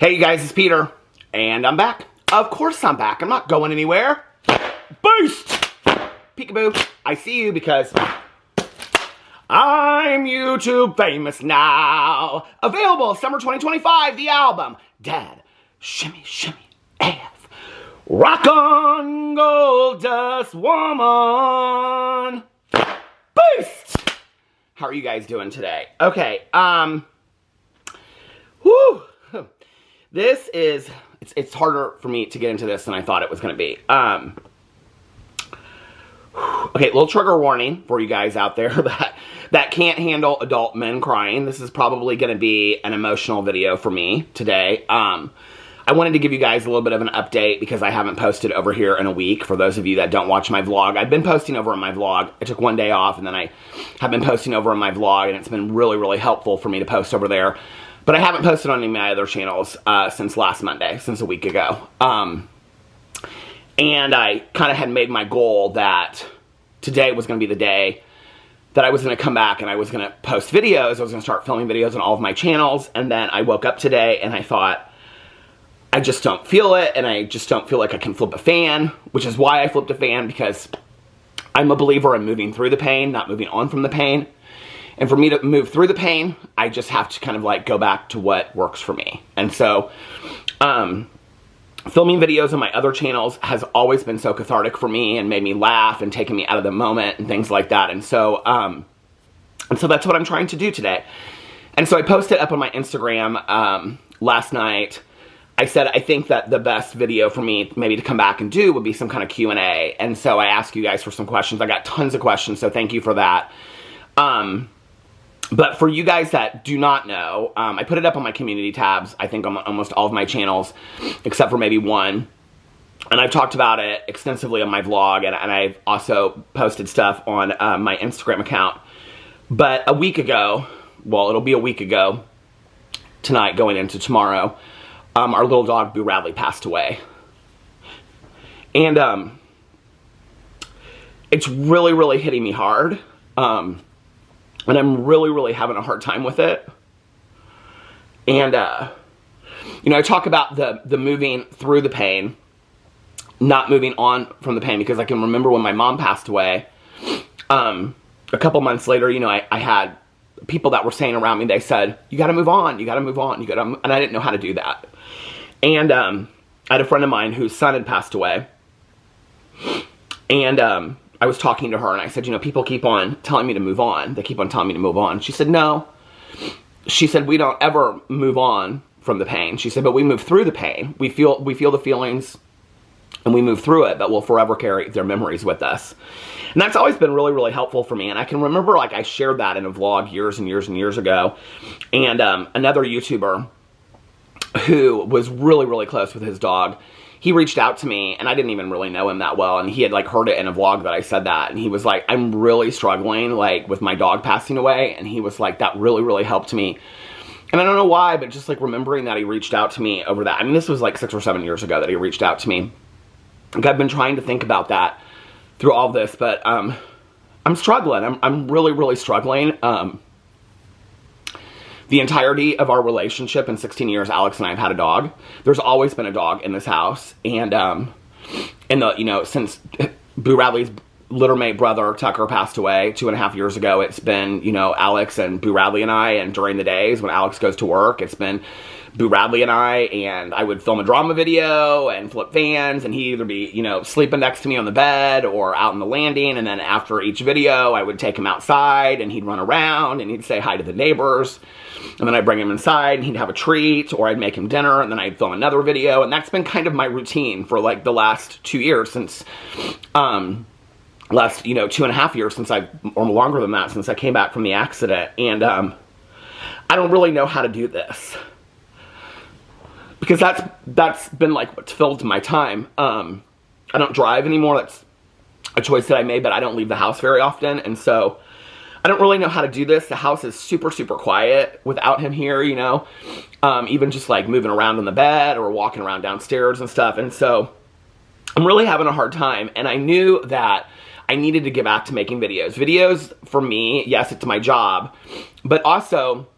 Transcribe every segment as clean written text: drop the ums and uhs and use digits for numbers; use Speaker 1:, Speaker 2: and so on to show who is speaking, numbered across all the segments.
Speaker 1: Hey you guys, it's Peter, and I'm back. Of course I'm back. I'm not going anywhere. Boost! Peekaboo. I see you because I'm YouTube famous now. Available summer 2025, the album. Dad, shimmy, shimmy, AF. Rock on, gold dust woman. Boost! How are you guys doing today? Okay, whew. This is, it's harder for me to get into this than I thought it was going to be. Okay, little trigger warning for you guys out there that can't handle adult men crying. This is probably going to be an emotional video for me today. I wanted to give you guys a little bit of an update because I haven't posted over here in a week. For those of you that don't watch my vlog, I've been posting over on my vlog. I took one day off and then I have been posting over on my vlog, and it's been really, really helpful for me to post over there. But I haven't posted on any of my other channels since last Monday, since a week ago. And I kind of had made my goal that today was going to be the day that I was going to come back and I was going to post videos. I was going to start filming videos on all of my channels. And then I woke up today and I thought, I just don't feel it. And I just don't feel like I can flip a fan, which is why I flipped a fan, because I'm a believer in moving through the pain, not moving on from the pain. And for me to move through the pain, I just have to kind of like go back to what works for me. And so, filming videos on my other channels has always been so cathartic for me and made me laugh and taken me out of the moment and things like that. And so that's what I'm trying to do today. And so I posted up on my Instagram last night. I said I think that the best video for me maybe to come back and do would be some kind of Q&A. And so I asked you guys for some questions. I got tons of questions, so thank you for that. But for you guys that do not know, I put it up on my community tabs, I think on almost all of my channels, except for maybe one. And I've talked about it extensively on my vlog, and I've also posted stuff on my Instagram account. But a week ago, well, it'll be a week ago, tonight going into tomorrow, our little dog, Bo Radley, passed away. And it's really, really hitting me hard. And I'm really, really having a hard time with it. And, you know, I talk about the moving through the pain, not moving on from the pain, because I can remember when my mom passed away, a couple months later, you know, I had people that were saying around me, they said, you gotta move on, you gotta move on, and I didn't know how to do that. And, I had a friend of mine whose son had passed away, and, I was talking to her and I said, you know, people keep on telling me to move on. They keep on telling me to move on. She said, no. She said, we don't ever move on from the pain. She said, but we move through the pain. We feel the feelings and we move through it, but we'll forever carry their memories with us. And that's always been really, really helpful for me. And I can remember, like, I shared that in a vlog years and years and years ago. And another YouTuber who was really, really close with his dog, he reached out to me, and I didn't even really know him that well, and he had, like, heard it in a vlog that I said that, and he was like, I'm really struggling, like, with my dog passing away, and he was like, that really, really helped me. And I don't know why, but just, like, remembering that he reached out to me over that. I mean, this was, like, 6 or 7 years ago that he reached out to me. Like, I've been trying to think about that through all this, but, I'm struggling. I'm really, really struggling. The entirety of our relationship in 16 years, Alex and I have had a dog. There's always been a dog in this house. And, you know, since Bo Radley's littermate brother, Tucker, passed away 2.5 years ago, it's been, you know, Alex and Bo Radley and I, and during the days when Alex goes to work, it's been Bo Radley and I would film a drama video and flip fans, and he'd either be, you know, sleeping next to me on the bed or out on the landing, and then after each video, I would take him outside, and he'd run around, and he'd say hi to the neighbors, and then I'd bring him inside, and he'd have a treat, or I'd make him dinner, and then I'd film another video, and that's been kind of my routine for, like, the last 2 years since, last, you know, 2.5 years since or longer than that, since I came back from the accident, and, I don't really know how to do this. Because that's been, like, what's filled my time. I don't drive anymore. That's a choice that I made, but I don't leave the house very often. And so I don't really know how to do this. The house is super, super quiet without him here, you know. Even just, like, moving around on the bed or walking around downstairs and stuff. And so I'm really having a hard time. And I knew that I needed to get back to making videos. Videos, for me, yes, it's my job. But also,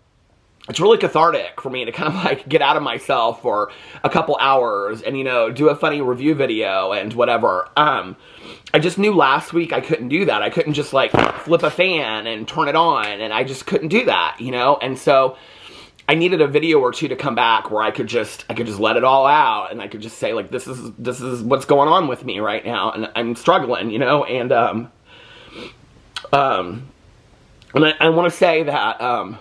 Speaker 1: it's really cathartic for me to kind of like get out of myself for a couple hours and, you know, do a funny review video and whatever. I just knew last week I couldn't do that. I couldn't just like flip a fan and turn it on, and I just couldn't do that, you know? And so I needed a video or two to come back where I could just let it all out, and I could just say like, this is what's going on with me right now, and I'm struggling, you know? And I want to say that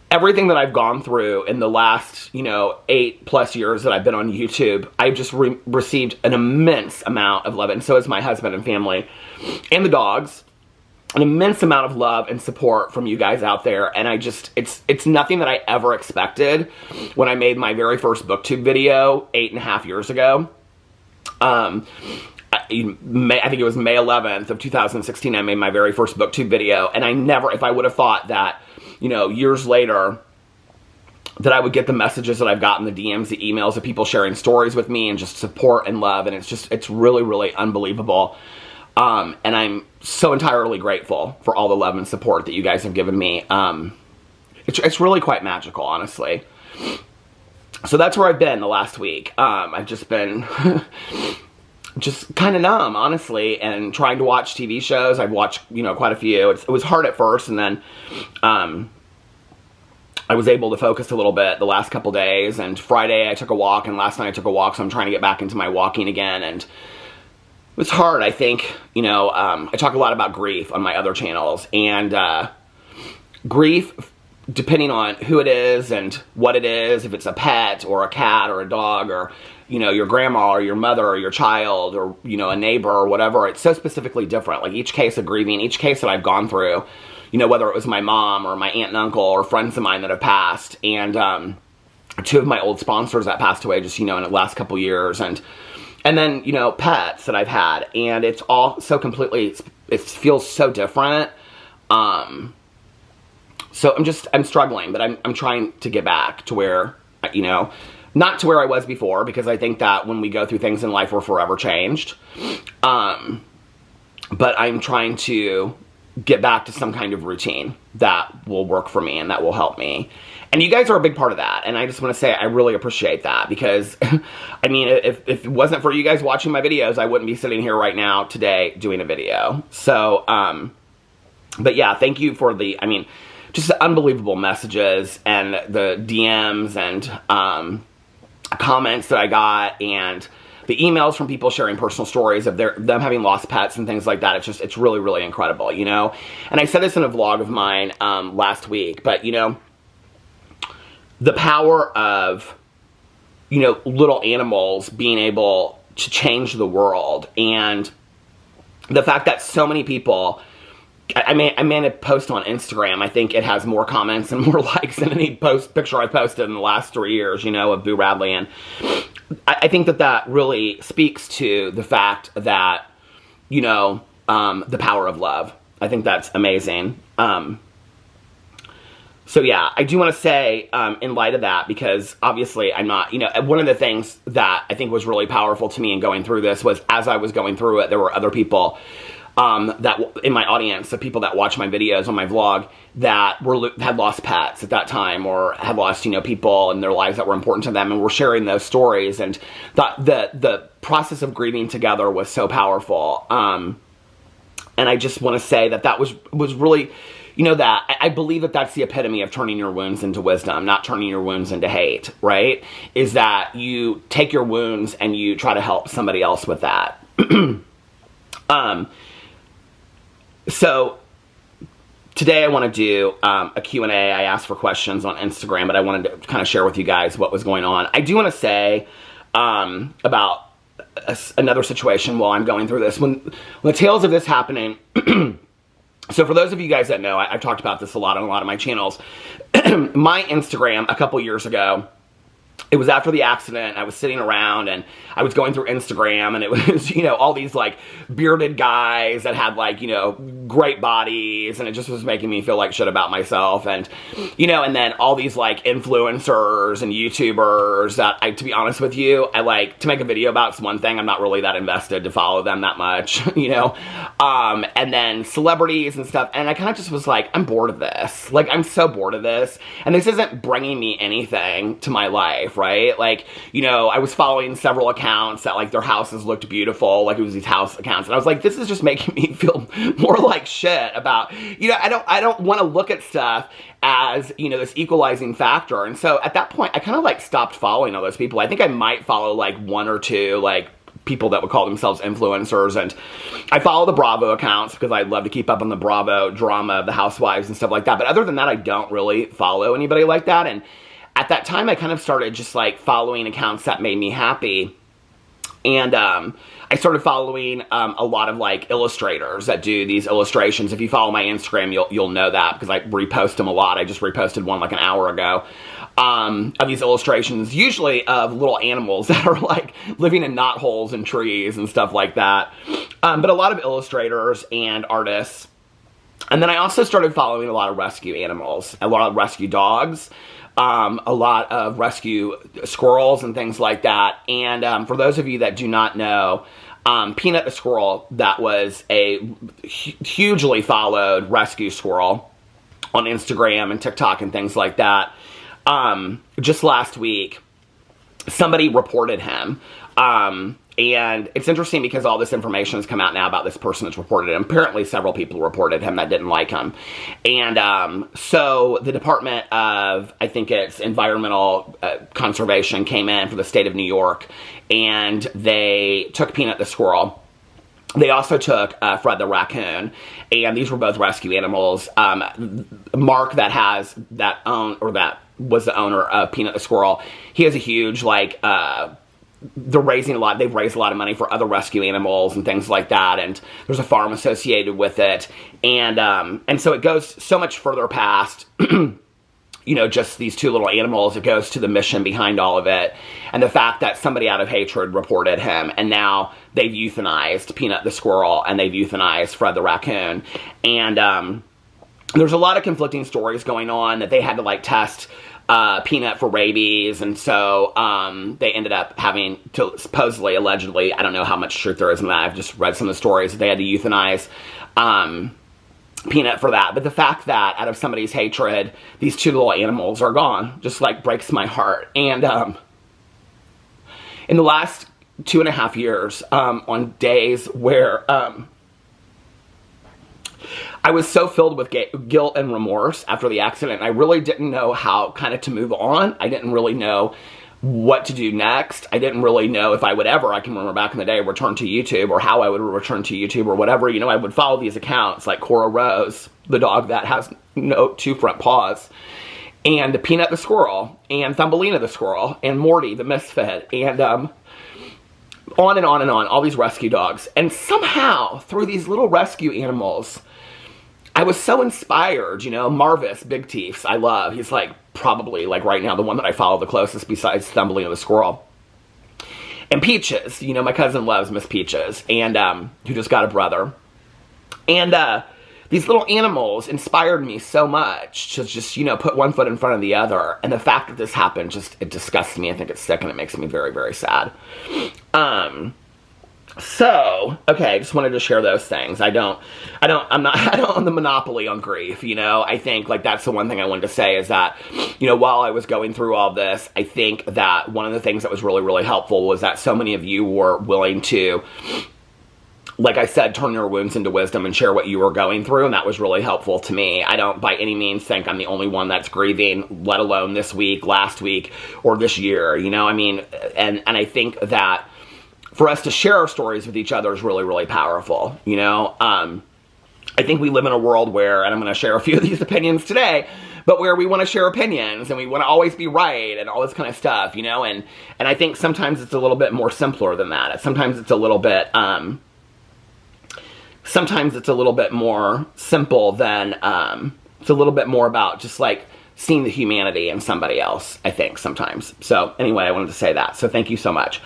Speaker 1: everything that I've gone through in the last, you know, 8+ years that I've been on YouTube, I've just received an immense amount of love, and so has my husband and family and the dogs. An immense amount of love and support from you guys out there, and I just, it's nothing that I ever expected when I made my very first booktube video 8.5 years ago. I think it was May 11th of 2016, I made my very first booktube video, and I never, if I would have thought that, you know, years later, that I would get the messages that I've gotten, the DMs, the emails of people sharing stories with me and just support and love, and it's really, really unbelievable. And I'm so entirely grateful for all the love and support that you guys have given me. It's really quite magical, honestly. So that's where I've been the last week. I've just been just kind of numb, honestly, and trying to watch TV shows. I've watched, you know, quite a few. It was hard at first, and then I was able to focus a little bit the last couple days, and Friday I took a walk, and last night I took a walk, so I'm trying to get back into my walking again, and it was hard, I think. You know, I talk a lot about grief on my other channels, and grief, depending on who it is and what it is, if it's a pet or a cat or a dog or, you know, your grandma or your mother or your child or, you know, a neighbor or whatever, it's so specifically different. Like each case of grieving, each case that I've gone through, you know, whether it was my mom or my aunt and uncle or friends of mine that have passed, and two of my old sponsors that passed away just, you know, in the last couple years, and then, you know, pets that I've had, and it's all so completely, it feels so different. So I'm struggling, but I'm trying to get back to where, you know, not to where I was before, because I think that when we go through things in life, we're forever changed. But I'm trying to get back to some kind of routine that will work for me and that will help me. And you guys are a big part of that. And I just want to say I really appreciate that, because, I mean, if it wasn't for you guys watching my videos, I wouldn't be sitting here right now today doing a video. So, but yeah, thank you for the, I mean, just the unbelievable messages and the DMs and comments that I got, and the emails from people sharing personal stories of them having lost pets and things like that. It's really, really incredible, you know? And I said this in a vlog of mine last week, but, you know, the power of, you know, little animals being able to change the world, and the fact that so many people, I made a post on Instagram. I think it has more comments and more likes than any picture I've posted in the last 3 years, you know, of Bo Radley. And I think that really speaks to the fact that, you know, the power of love. I think that's amazing. So yeah, I do want to say, in light of that, because obviously I'm not, you know, one of the things that I think was really powerful to me in going through this was, as I was going through it, there were other people that in my audience, the people that watch my videos on my vlog, that had lost pets at that time, or had lost, you know, people in their lives that were important to them, and were sharing those stories, and the process of grieving together was so powerful. And I just want to say that was really, you know, that I believe that that's the epitome of turning your wounds into wisdom, not turning your wounds into hate, right? Is that you take your wounds and you try to help somebody else with that. So today I want to do a Q&A. I asked for questions on Instagram, but I wanted to kind of share with you guys what was going on. I do want to say about another situation while I'm going through this. When the tales of this happening, so for those of you guys that know, I've talked about this a lot on a lot of my channels. My Instagram a couple years ago, it was after the accident. I was sitting around and I was going through Instagram, and it was, you know, all these like bearded guys that had like, you know, great bodies, and it just was making me feel like shit about myself. And, you know, and then all these like influencers and YouTubers that to be honest with you, I like to make a video about. It's one thing. I'm not really that invested to follow them that much, you know, and then celebrities and stuff. And I kind of just was like, I'm bored of this. Like, I'm so bored of this. And this isn't bringing me anything to my life, right? Like, you know, I was following several accounts that like their houses looked beautiful. Like, it was these house accounts. And I was like, this is just making me feel more like shit about, you know, I don't want to look at stuff as, you know, this equalizing factor. And so at that point, I kind of like stopped following all those people. I think I might follow like one or two like people that would call themselves influencers, and I follow the Bravo accounts because I love to keep up on the Bravo drama of the housewives and stuff like that. But other than that, I don't really follow anybody like that. And at that time, I kind of started just like following accounts that made me happy. And I started following a lot of like illustrators that do these illustrations. If you follow my Instagram, you'll know that because I repost them a lot. I just reposted one like an hour ago of these illustrations, usually of little animals that are like living in knot holes in trees and stuff like that. But a lot of illustrators and artists. And then I also started following a lot of rescue animals, a lot of rescue dogs, a lot of rescue squirrels and things like that. And for those of you that do not know, Peanut the squirrel, that was a hugely followed rescue squirrel on Instagram and TikTok and things like that. Just last week, somebody reported him. And it's interesting because all this information has come out now about this person that's reported him. Apparently several people reported him that didn't like him. And so the Department of, I think it's Environmental Conservation, came in for the state of New York, and they took Peanut the squirrel. They also took Fred the raccoon, and these were both rescue animals. Mark, that was the owner of Peanut the squirrel, he has a huge, like, they've raised a lot of money for other rescue animals and things like that, and there's a farm associated with it, and so it goes so much further past you know, just these two little animals. It goes to the mission behind all of it, and the fact that somebody out of hatred reported him, and now they've euthanized Peanut the squirrel, and they've euthanized Fred the raccoon. And there's a lot of conflicting stories going on that they had to like test Peanut for rabies, and so they ended up having to supposedly, allegedly, I don't know how much truth there is in that, I've just read some of the stories, that they had to euthanize Peanut for that. But the fact that out of somebody's hatred, these two little animals are gone just like breaks my heart. And in the last 2.5 years, on days where I was so filled with guilt and remorse after the accident, I really didn't know how kind of to move on. I didn't really know what to do next. I didn't really know if I would ever, I can remember back in the day, return to YouTube, or how I would return to YouTube or whatever. You know, I would follow these accounts like Cora Rose, the dog that has no two front paws, and Peanut the squirrel, and Thumbelina the squirrel, and Morty the misfit, and on and on and on, all these rescue dogs. And somehow, through these little rescue animals, I was so inspired, you know. Marvis, Big Teeths, I love. He's like probably like right now the one that I follow the closest besides Thumbelina the squirrel. And Peaches, you know, my cousin loves Miss Peaches, and who just got a brother. And these little animals inspired me so much to just, you know, put one foot in front of the other. And the fact that this happened, just, it disgusts me. I think it's sick, and it makes me very, very sad. So, okay, I just wanted to share those things. I don't own the monopoly on grief, you know. I think, like, that's the one thing I wanted to say is that, you know, while I was going through all this, I think that one of the things that was really, really helpful was that so many of you were willing to, like I said, turn your wounds into wisdom and share what you were going through, and that was really helpful to me. I don't by any means think I'm the only one that's grieving, let alone this week, last week, or this year, you know. I mean, and I think that for us to share our stories with each other is really, really powerful, you know. I think we live in a world where, and I'm going to share a few of these opinions today, but where we want to share opinions, and we want to always be right, and all this kind of stuff, you know, and I think sometimes it's a little bit more simpler than that. Sometimes it's a little bit, sometimes it's a little bit more simple than, it's a little bit more about just like seeing the humanity in somebody else, I think, sometimes. So anyway, I wanted to say that. So thank you so much.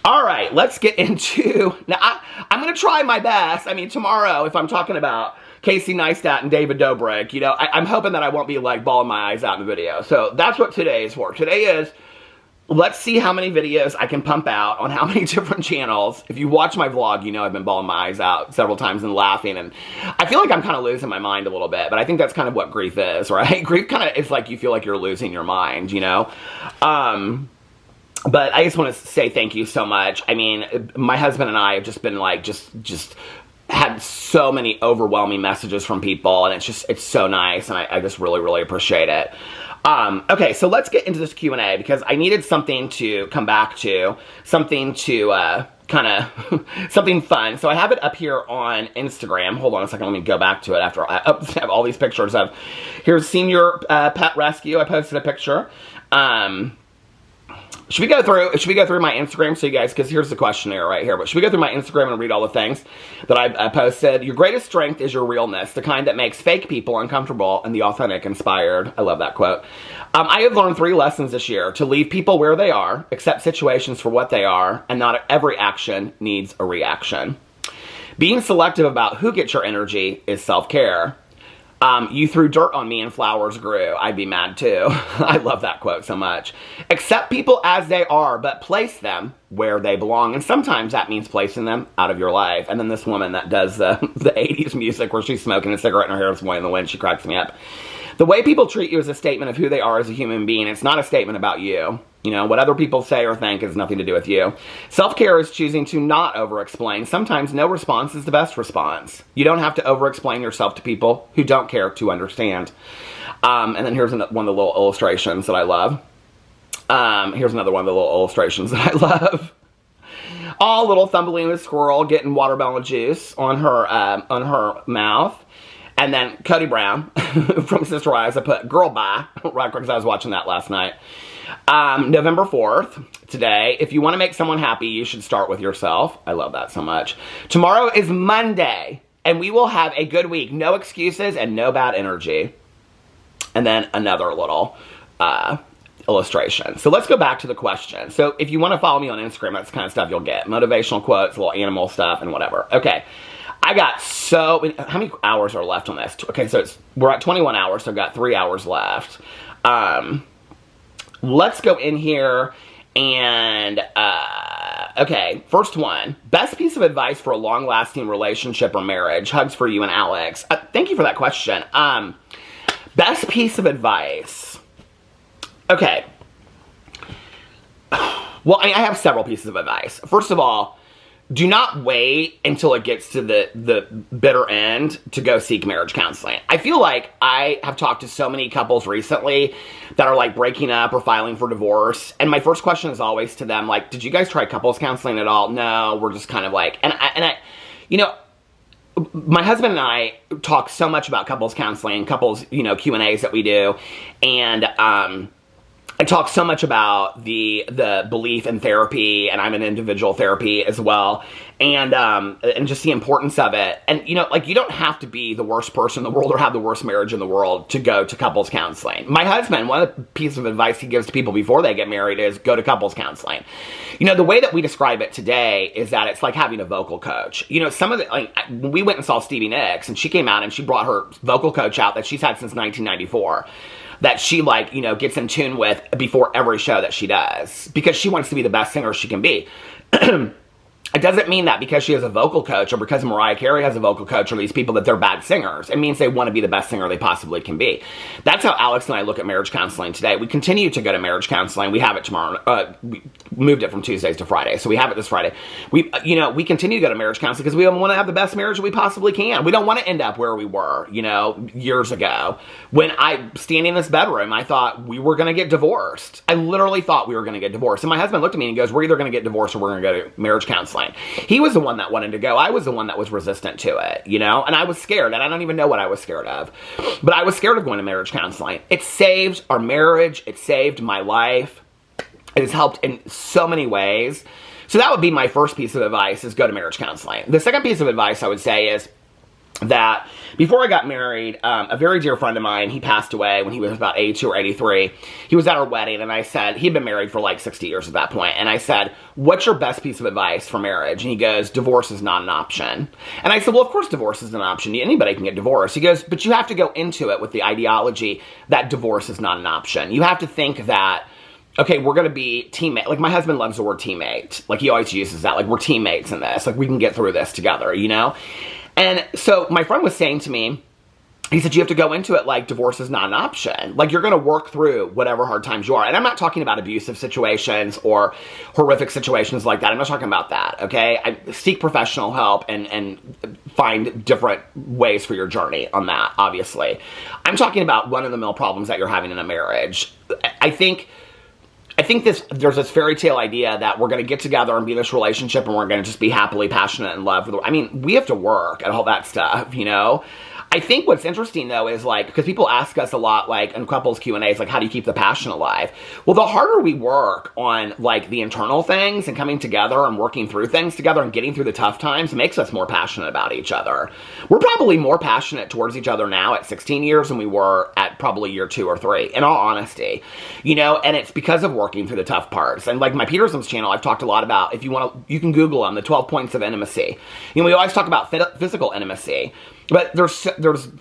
Speaker 1: All right, let's get into, now I'm going to try my best. I mean, tomorrow, if I'm talking about Casey Neistat and David Dobrik. You know, I'm hoping that I won't be like bawling my eyes out in the video. So that's what today is for. Today is, let's see how many videos I can pump out on how many different channels. If you watch my vlog, you know I've been bawling my eyes out several times and laughing. And I feel like I'm kind of losing my mind a little bit. But I think that's kind of what grief is, right? Grief kind of is like you feel like you're losing your mind, you know? But I just want to say thank you so much. I mean, my husband and I have just been like, just had so many overwhelming messages from people, and it's so nice, and I just really, really appreciate it. Okay, so let's get into this Q&A, because I needed something to come back to, something to, kind of, something fun. So I have it up here on Instagram. Hold on a second, let me go back to it after I have all these pictures of, here's Senior Pet Rescue. I posted a picture. Should we go through my Instagram so you guys, because here's the questionnaire right here, but should we go through my Instagram and read all the things that I posted? Your greatest strength is your realness, the kind that makes fake people uncomfortable and the authentic inspired. I love that quote. I have learned 3 lessons this year: to leave people where they are, accept situations for what they are, and not every action needs a reaction. Being selective about who gets your energy is self-care. You threw dirt on me and flowers grew. I'd be mad too. I love that quote so much. Accept people as they are, but place them where they belong. And sometimes that means placing them out of your life. And then this woman that does the 80s music where she's smoking a cigarette and her hair is blowing in the wind, she cracks me up. The way people treat you is a statement of who they are as a human being. It's not a statement about you. You know, what other people say or think has nothing to do with you. Self-care is choosing to not over-explain. Sometimes no response is the best response. You don't have to over-explain yourself to people who don't care to understand. And then here's one of the little illustrations that I love. Here's another one of the little illustrations that I love. All little Thumbelina squirrel getting watermelon juice on her mouth. And then Cody Brown from Sister Wives, I put girl bye right quick because I was watching that last night. November 4th, today. If you want to make someone happy, you should start with yourself. I love that so much. Tomorrow is Monday, and we will have a good week. No excuses and no bad energy. And then another little illustration. So let's go back to the question. So if you want to follow me on Instagram, that's the kind of stuff you'll get. Motivational quotes, little animal stuff, and whatever. Okay. I got how many hours are left on this? Okay, so we're at 21 hours, so I've got 3 hours left. Let's go in here and, okay, first one. Best piece of advice for a long-lasting relationship or marriage? Hugs for you and Alex. Thank you for that question. Best piece of advice. Okay. Well, I have several pieces of advice. First of all, do not wait until it gets to the bitter end to go seek marriage counseling. I feel like I have talked to so many couples recently that are like breaking up or filing for divorce. And my first question is always to them, like, did you guys try couples counseling at all? No, we're just kind of like, and I, you know, my husband and I talk so much about couples counseling, couples, you know, Q&As that we do. And, I talk so much about the belief in therapy, and I'm in individual therapy as well, and just the importance of it. And, you know, like, you don't have to be the worst person in the world or have the worst marriage in the world to go to couples counseling. My husband, one of the pieces of advice he gives to people before they get married is go to couples counseling. You know, the way that we describe it today is that it's like having a vocal coach. You know, some of the, like, we went and saw Stevie Nicks, and she came out and she brought her vocal coach out that she's had since 1994. That she, like, you know, gets in tune with before every show that she does. Because she wants to be the best singer she can be. It doesn't mean that because she has a vocal coach or because Mariah Carey has a vocal coach or these people that they're bad singers. It means they want to be the best singer they possibly can be. That's how Alex and I look at marriage counseling today. We continue to go to marriage counseling. We have it tomorrow. We moved it from Tuesdays to Friday, so we have it this Friday. We continue to go to marriage counseling because we want to have the best marriage that we possibly can. We don't want to end up where we were, you know, years ago. When I, standing in this bedroom, I thought we were going to get divorced. I literally thought we were going to get divorced. And my husband looked at me and goes, we're either going to get divorced or we're going to go to marriage counseling. He was the one that wanted to go. I was the one that was resistant to it, you know? And I was scared, and I don't even know what I was scared of. But I was scared of going to marriage counseling. It saved our marriage. It saved my life. It has helped in so many ways. So that would be my first piece of advice, is go to marriage counseling. The second piece of advice I would say is, that before I got married, a very dear friend of mine, he passed away when he was about 82 or 83. He was at our wedding, and I said, he'd been married for like 60 years at that point, and I said, what's your best piece of advice for marriage? And he goes, divorce is not an option. And I said, well, of course divorce is an option. Anybody can get divorced. He goes, but you have to go into it with the ideology that divorce is not an option. You have to think that, okay, we're going to be teammates. Like, my husband loves the word teammate. Like, he always uses that. Like, we're teammates in this. Like, we can get through this together, you know? And so my friend was saying to me, he said, you have to go into it like divorce is not an option. Like, you're going to work through whatever hard times you are. And I'm not talking about abusive situations or horrific situations like that. I'm not talking about that, okay? I seek professional help and find different ways for your journey on that, obviously. I'm talking about run-of-the-mill problems that you're having in a marriage. I think there's this fairy tale idea that we're going to get together and be in this relationship and we're going to just be happily passionate in love. I mean, we have to work at all that stuff, you know? I think what's interesting, though, is, like, because people ask us a lot, like, in couples Q&As, like, how do you keep the passion alive? Well, the harder we work on, like, the internal things and coming together and working through things together and getting through the tough times makes us more passionate about each other. We're probably more passionate towards each other now at 16 years than we were at probably year 2 or 3, in all honesty. You know, and it's because of working through the tough parts. And, like, my Peterson's channel, I've talked a lot about, if you want to, you can Google them, the 12 points of intimacy. You know, we always talk about physical intimacy. But there's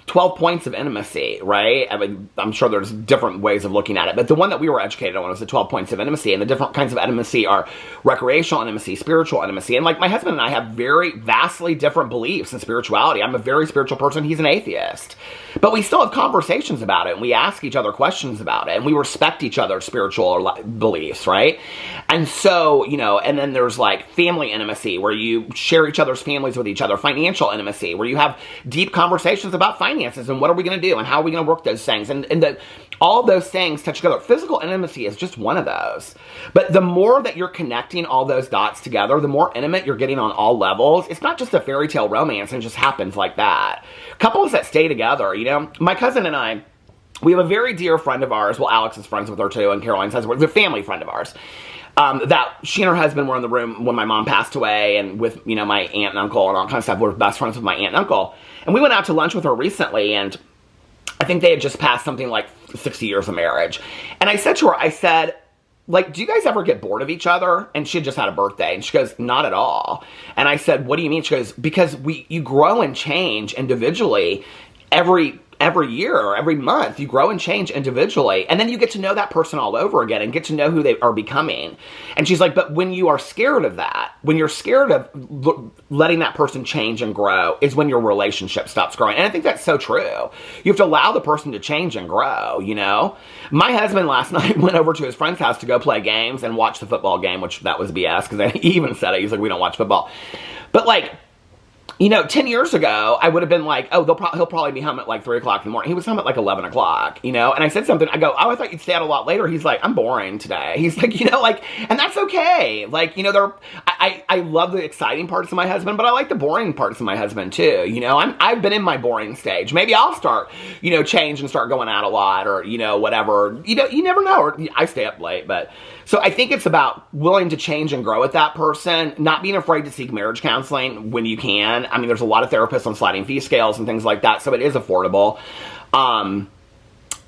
Speaker 1: 12 points of intimacy, right? I mean, I'm sure there's different ways of looking at it. But the one that we were educated on was the 12 points of intimacy. And the different kinds of intimacy are recreational intimacy, spiritual intimacy. And, like, my husband and I have very vastly different beliefs in spirituality. I'm a very spiritual person. He's an atheist. But we still have conversations about it. And we ask each other questions about it. And we respect each other's spiritual beliefs, right? And so, you know, and then there's, like, family intimacy, where you share each other's families with each other. Financial intimacy, where you have deep conversations about finances and what are we going to do and how are we going to work those things, and all those things touch together. Physical intimacy is just one of those. But the more that you're connecting all those dots together, the more intimate you're getting on all levels. It's not just a fairy tale romance and it just happens like that. Couples that stay together, you know, my cousin and I, we have a very dear friend of ours. Well, Alex is friends with her too, and Caroline's husband. It's a family friend of ours. That she and her husband were in the room when my mom passed away, and with, you know, my aunt and uncle and all kinds of stuff. We're best friends with my aunt and uncle. And we went out to lunch with her recently, and I think they had just passed something like 60 years of marriage. And I said to her, I said, like, do you guys ever get bored of each other? And she had just had a birthday, and she goes, not at all. And I said, what do you mean? She goes, because you grow and change individually every year or every month. You grow and change individually, and then you get to know that person all over again and get to know who they are becoming. And she's like, but when you are scared of that, when you're scared of letting that person change and grow, is when your relationship stops growing. And I think that's so true. You have to allow the person to change and grow, you know? My husband last night went over to his friend's house to go play games and watch the football game, which that was BS, because he even said it. He's like, we don't watch football. But, like, you know, 10 years ago, I would have been like, oh, he'll probably be home at like 3 o'clock in the morning. He was home at like 11 o'clock, you know? And I said something, I go, oh, I thought you'd stay out a lot later. He's like, I'm boring today. He's like, you know, like, and that's okay. Like, you know, I love the exciting parts of my husband, but I like the boring parts of my husband too. You know, I've been in my boring stage. Maybe I'll start, you know, change and start going out a lot, or, you know, whatever. You know, you never know. Or I stay up late, but so I think it's about willing to change and grow with that person, not being afraid to seek marriage counseling when you can. I mean, there's a lot of therapists on sliding fee scales and things like that, so it is affordable.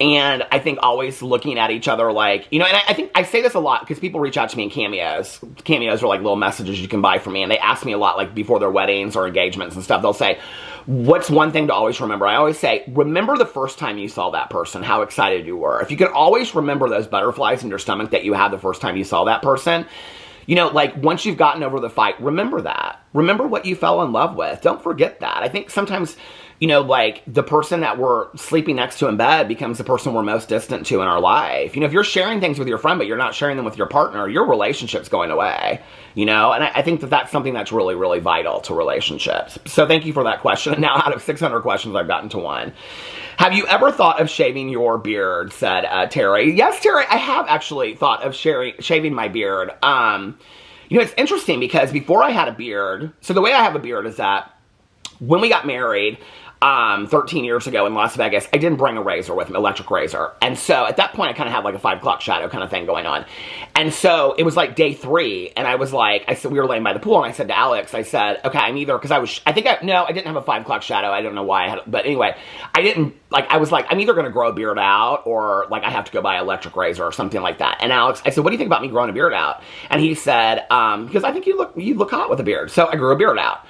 Speaker 1: And I think always looking at each other like, you know, and I think I say this a lot because people reach out to me in cameos. Cameos are like little messages you can buy from me, and they ask me a lot, like before their weddings or engagements and stuff. They'll say, what's one thing to always remember? I always say, remember the first time you saw that person, how excited you were. If you can always remember those butterflies in your stomach that you had the first time you saw that person, you know, like, once you've gotten over the fight, remember that. Remember what you fell in love with. Don't forget that. I think sometimes, you know, like, the person that we're sleeping next to in bed becomes the person we're most distant to in our life. You know, if you're sharing things with your friend, but you're not sharing them with your partner, your relationship's going away, you know? And I think that that's something that's really, really vital to relationships. So thank you for that question. And now out of 600 questions, I've gotten to one. Have you ever thought of shaving your beard, said Terry. Yes, Terry, I have actually thought of shaving my beard. You know, it's interesting because before I had a beard, so the way I have a beard is that when we got married, 13 years ago in Las Vegas, I didn't bring a razor with me, electric razor. And so at that point, I kind of had like a 5 o'clock shadow kind of thing going on. And so it was like day 3, and I was like, I said, we were laying by the pool, and I said to Alex, I said, okay, I'm either, because I didn't have a 5 o'clock shadow. I don't know why I had, but anyway, I was like, I'm either going to grow a beard out, or like I have to go buy an electric razor or something like that. And Alex, I said, what do you think about me growing a beard out? And he said, because I think you look hot with a beard. So I grew a beard out.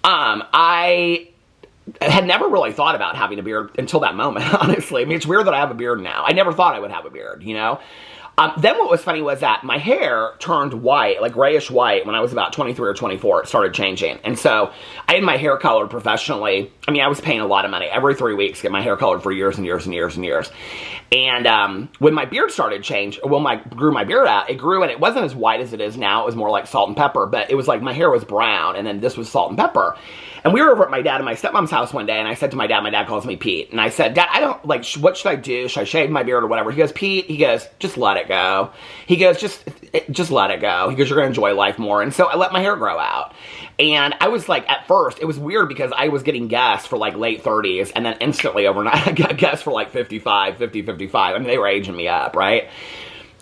Speaker 1: I had never really thought about having a beard until that moment, honestly. I mean, it's weird that I have a beard now. I never thought I would have a beard, you know? Then what was funny was that my hair turned white, like grayish white, when I was about 23 or 24. It started changing. And so I had my hair colored professionally. I mean, I was paying a lot of money every 3 weeks to get my hair colored for years and years and years and years. And when my beard started change, grew my beard out, it grew, and it wasn't as white as it is now. It was more like salt and pepper, but it was like my hair was brown, and then this was salt and pepper. And we were over at my dad and my stepmom's house one day, and I said to my dad calls me Pete, and I said, Dad, I don't, like, what should I do? Should I shave my beard or whatever? He goes, Pete, he goes, just let it go. He goes, just let it go. He goes, you're going to enjoy life more. And so I let my hair grow out. And I was like, at first, it was weird because I was getting guests for like late 30s, and then instantly overnight, I got guests for like 55. I mean, they were aging me up, right?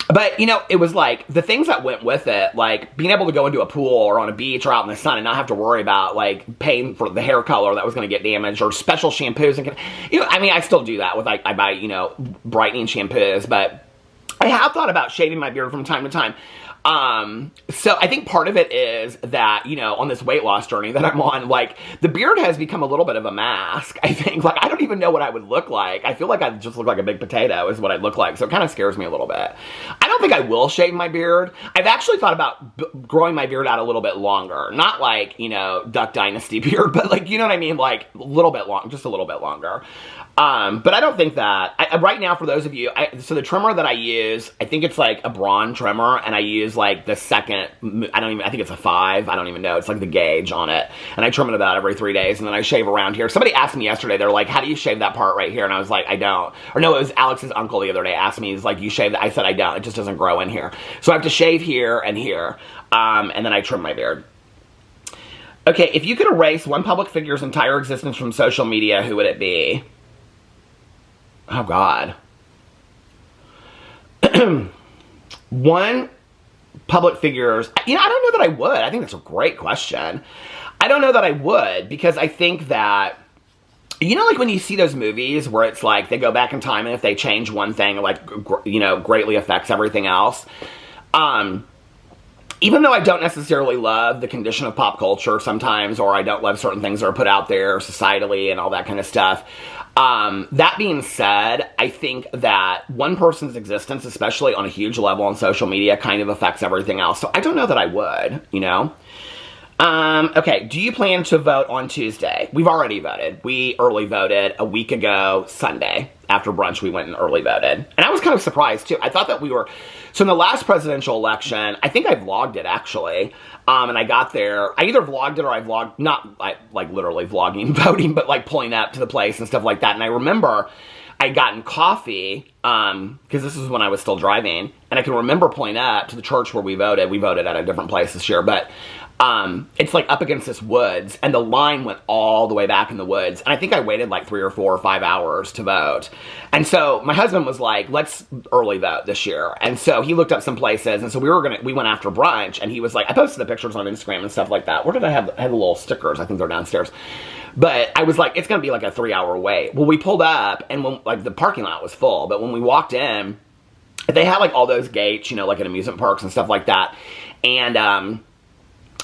Speaker 1: But, you know, it was like, the things that went with it, like being able to go into a pool or on a beach or out in the sun and not have to worry about, like, paying for the hair color that was going to get damaged, or special shampoos. And, you know, I mean, I still do that with, like, I buy, you know, brightening shampoos, but I have thought about shaving my beard from time to time. So I think part of it is that, you know, on this weight loss journey that I'm on, like, the beard has become a little bit of a mask, I think. Like, I don't even know what I would look like. I feel like I just look like a big potato is what I'd look like, so it kind of scares me a little bit. I don't think I will shave my beard. I've actually thought about growing my beard out a little bit longer. Not like, you know, Duck Dynasty beard, but like, you know what I mean? Like, a little bit long, just a little bit longer. But I don't think that, right now, for those of you, so the trimmer that I use, I think it's like a Braun trimmer, and I use like the second, I think it's a 5, I don't even know, it's like the gauge on it, and I trim it about every 3 days, and then I shave around here. Somebody asked me yesterday, they're like, how do you shave that part right here? And I was like, I don't. Or no, it was Alex's uncle the other day asked me, he's like, you shave that? I said, I don't, it just doesn't grow in here. So I have to shave here and here, and then I trim my beard. Okay, if you could erase one public figure's entire existence from social media, who would it be? Oh, God. One public figure's... You know, I don't know that I would. I think that's a great question. I don't know that I would, because I think that... You know, like when you see those movies where it's like they go back in time, and if they change one thing, like, you know, greatly affects everything else. Even though I don't necessarily love the condition of pop culture sometimes, or I don't love certain things that are put out there societally and all that kind of stuff, that being said, I think that one person's existence, especially on a huge level on social media, kind of affects everything else. So I don't know that I would, you know? Okay, do you plan to vote on Tuesday? We've already voted. We early voted a week ago, Sunday. After brunch, we went and early voted. And I was kind of surprised, too. I thought that we were... So in the last presidential election, I think I vlogged it, actually. And I got there. I either vlogged it or I vlogged... Not, like, literally vlogging, voting, but, like, pulling up to the place and stuff like that. And I remember I'd gotten coffee, because this is when I was still driving. And I can remember pulling up to the church where we voted. We voted at a different place this year, but... it's like up against this woods, and the line went all the way back in the woods, and I think I waited like 3 or 4 or 5 hours to vote. And so my husband was like, let's early vote this year. And so he looked up some places, and so we went after brunch, and he was like, I posted the pictures on Instagram and stuff like that. Where did I have the little stickers? I think they're downstairs. But I was like, it's gonna be like a 3-hour wait. Well, we pulled up, and when, like, the parking lot was full, but when we walked in, they had like all those gates, you know, like in amusement parks and stuff like that.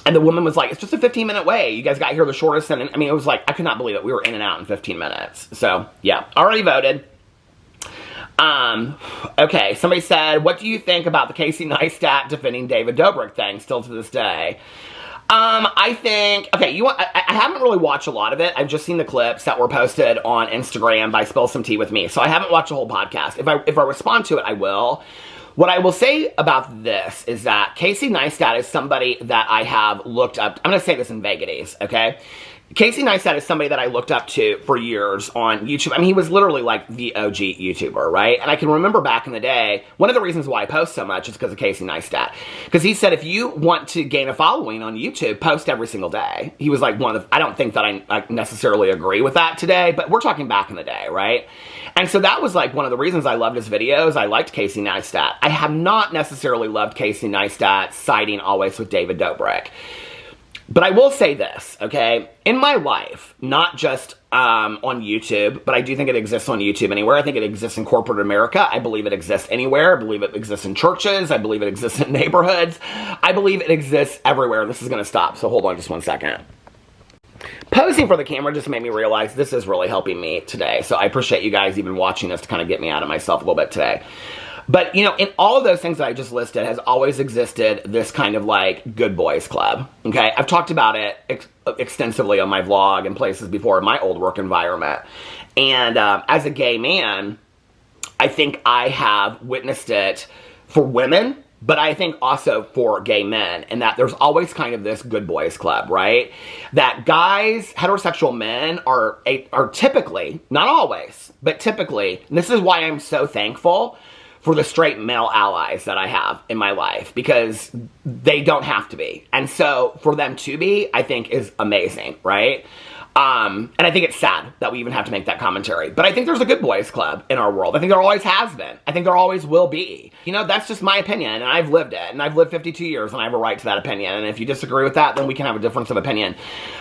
Speaker 1: And the woman was like, it's just a 15-minute wait. You guys got here the shortest. And I mean, it was like, I could not believe it. We were in and out in 15 minutes. So, yeah, already voted. Okay, somebody said, what do you think about the Casey Neistat defending David Dobrik thing still to this day? I think, okay, I haven't really watched a lot of it. I've just seen the clips that were posted on Instagram by Spill Some Tea With Me. So I haven't watched the whole podcast. If I respond to it, I will. What I will say about this is that Casey Neistat is somebody that I have looked up. I'm going to say this in vagaries, okay? Casey Neistat is somebody that I looked up to for years on YouTube. I mean, he was literally like the OG YouTuber, right? And I can remember back in the day, one of the reasons why I post so much is because of Casey Neistat. Because he said, if you want to gain a following on YouTube, post every single day. He was like one of the, I don't think that I necessarily agree with that today, but we're talking back in the day, right? And so that was like one of the reasons I loved his videos. I liked Casey Neistat. I have not necessarily loved Casey Neistat siding always with David Dobrik. But I will say this, okay? In my life, not just on YouTube, but I do think it exists on YouTube anywhere. I think it exists in corporate America. I believe it exists anywhere. I believe it exists in churches. I believe it exists in neighborhoods. I believe it exists everywhere. This is going to stop, so hold on just one second. Posing for the camera just made me realize this is really helping me today. So I appreciate you guys even watching this to kind of get me out of myself a little bit today. But, you know, in all of those things that I just listed has always existed this kind of like good boys club, okay? I've talked about it extensively on my vlog and places before in my old work environment. And as a gay man, I think I have witnessed it for women, but I think also for gay men, and that there's always kind of this good boys club, right? That guys, heterosexual men are typically, not always, but typically, and this is why I'm so thankful for the straight male allies that I have in my life, because they don't have to be. And so for them to be, I think is amazing, right? And I think it's sad that we even have to make that commentary. But I think there's a good boys club in our world. I think there always has been. I think there always will be. You know, that's just my opinion, and I've lived it. And I've lived 52 years, and I have a right to that opinion. And if you disagree with that, then we can have a difference of opinion.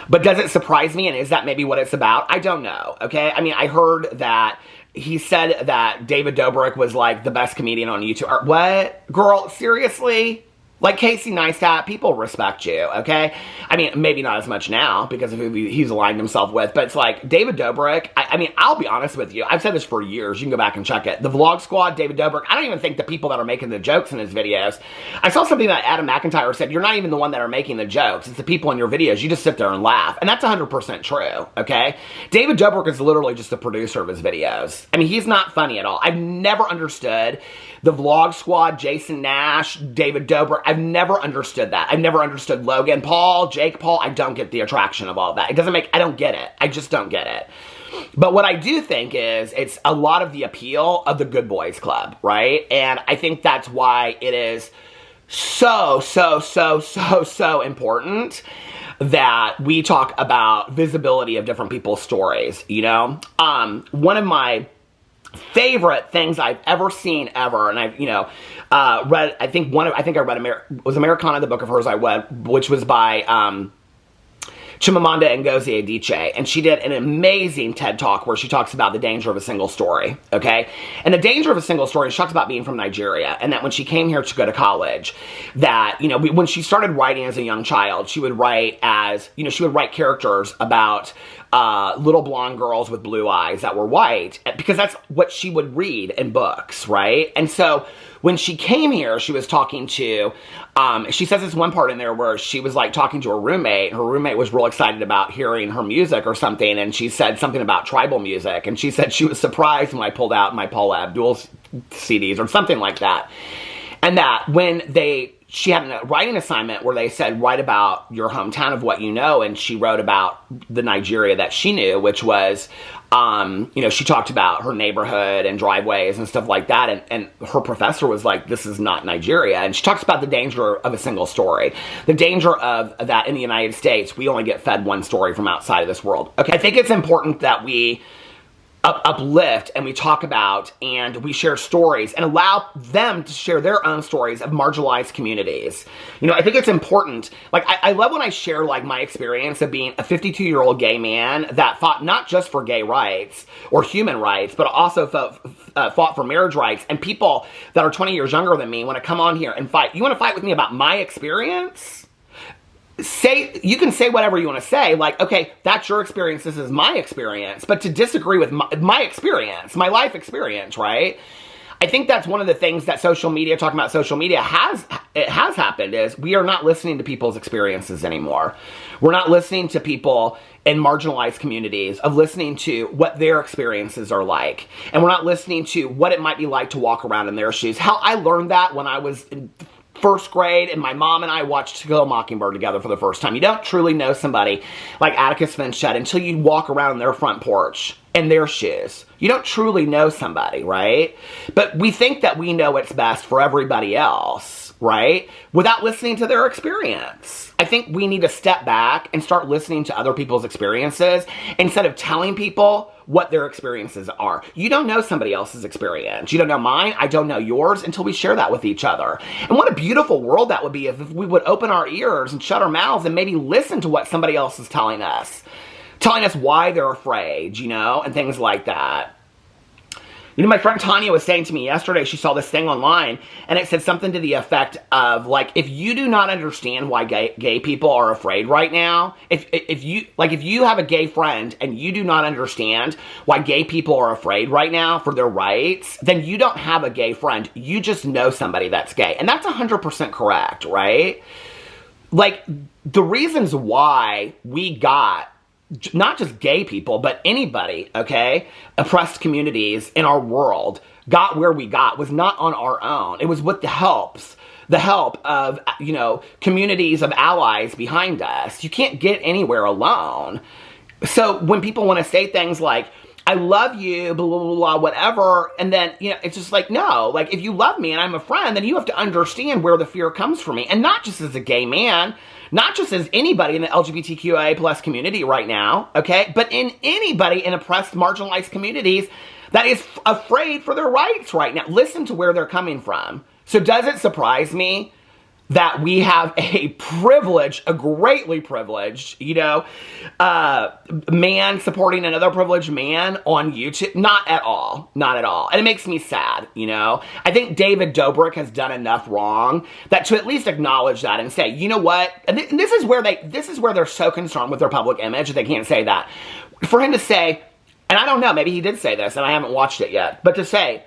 Speaker 1: But does it surprise me, and is that maybe what it's about? I don't know, okay? I mean, I heard that he said that David Dobrik was like the best comedian on YouTube. What? Girl, seriously? Like Casey Neistat, people respect you, okay? I mean, maybe not as much now because of who he's aligned himself with, but it's like David Dobrik, I mean, I'll be honest with you. I've said this for years. You can go back and check it. The Vlog Squad, David Dobrik, I don't even think the people that are making the jokes in his videos. I saw something that Adam McIntyre said, you're not even the one that are making the jokes. It's the people in your videos. You just sit there and laugh. And that's 100% true, okay? David Dobrik is literally just the producer of his videos. I mean, he's not funny at all. I've never understood the Vlog Squad, Jason Nash, David Dobrik. I've never understood that. I've never understood Logan Paul, Jake Paul. I don't get the attraction of all that. It doesn't make, I don't get it. I just don't get it. But what I do think is it's a lot of the appeal of the Good Boys Club, right? And I think that's why it is so important that we talk about visibility of different people's stories, you know? One of my favorite things I've ever seen ever, and I've, you know, read, I think I read was Americana, the book of hers I read, which was by Chimamanda Ngozi Adichie, and she did an amazing TED Talk where she talks about the danger of a single story, okay? And the danger of a single story, she talks about being from Nigeria, and that when she came here to go to college, that, you know, when she started writing as a young child, she would write as, you know, she would write characters about little blonde girls with blue eyes that were white, because that's what she would read in books, right? And so when she came here, she was talking to, she says this one part in there where she was like talking to her roommate. Her roommate was real excited about hearing her music or something, and she said something about tribal music, and she said she was surprised when I pulled out my Paula Abdul CDs or something like that. And that when she had a writing assignment where they said, write about your hometown of what you know, and she wrote about the Nigeria that she knew, which was, you know, she talked about her neighborhood and driveways and stuff like that, and her professor was like, this is not Nigeria, and she talks about the danger of a single story, the danger of that in the United States, we only get fed one story from outside of this world. Okay, I think it's important that we uplift and we talk about and we share stories and allow them to share their own stories of marginalized communities. You know, I think it's important. Like, I love when I share, like, my experience of being a 52-year-old gay man that fought not just for gay rights or human rights, but also fought for marriage rights, and people that are 20 years younger than me want to come on here and fight. You want to fight with me about my experience? You can say whatever you want to say, like, okay, that's your experience, this is my experience, but to disagree with my experience, my life experience, right? I think that's one of the things that social media, talking about social media, has happened, is we are not listening to people's experiences anymore. We're not listening to people in marginalized communities, of listening to what their experiences are like. And we're not listening to what it might be like to walk around in their shoes. How I learned that when I was first grade and my mom and I watched To Kill a Mockingbird together for the first time. You don't truly know somebody like Atticus Finch said until you walk around their front porch in their shoes. You don't truly know somebody, right? But we think that we know what's best for everybody else, right? Without listening to their experience. I think we need to step back and start listening to other people's experiences instead of telling people what their experiences are. You don't know somebody else's experience. You don't know mine. I don't know yours until we share that with each other. And what a beautiful world that would be if we would open our ears and shut our mouths and maybe listen to what somebody else is telling us. Telling us why they're afraid, you know, and things like that. You know, my friend Tanya was saying to me yesterday, she saw this thing online, and it said something to the effect of, like, if you do not understand why gay people are afraid right now, if you have a gay friend and you do not understand why gay people are afraid right now for their rights, then you don't have a gay friend. You just know somebody that's gay. And that's 100% correct, right? Like, the reasons why we got not just gay people, but anybody, okay, oppressed communities in our world got where we got was not on our own. It was with the help of, you know, communities of allies behind us. You can't get anywhere alone. So when people want to say things like, I love you, blah, blah, blah, blah, whatever, and then, you know, it's just like, no, like, if you love me and I'm a friend, then you have to understand where the fear comes from me. And not just as a gay man, not just as anybody in the LGBTQIA plus community right now, okay, but in anybody in oppressed, marginalized communities that is afraid for their rights right now. Listen to where they're coming from. So does it surprise me that we have a greatly privileged, you know, man supporting another privileged man on YouTube? Not at all. Not at all. And it makes me sad, you know? I think David Dobrik has done enough wrong that to at least acknowledge that and say, you know what? And this is where they're so concerned with their public image that they can't say that. For him to say, and I don't know, maybe he did say this and I haven't watched it yet, but to say,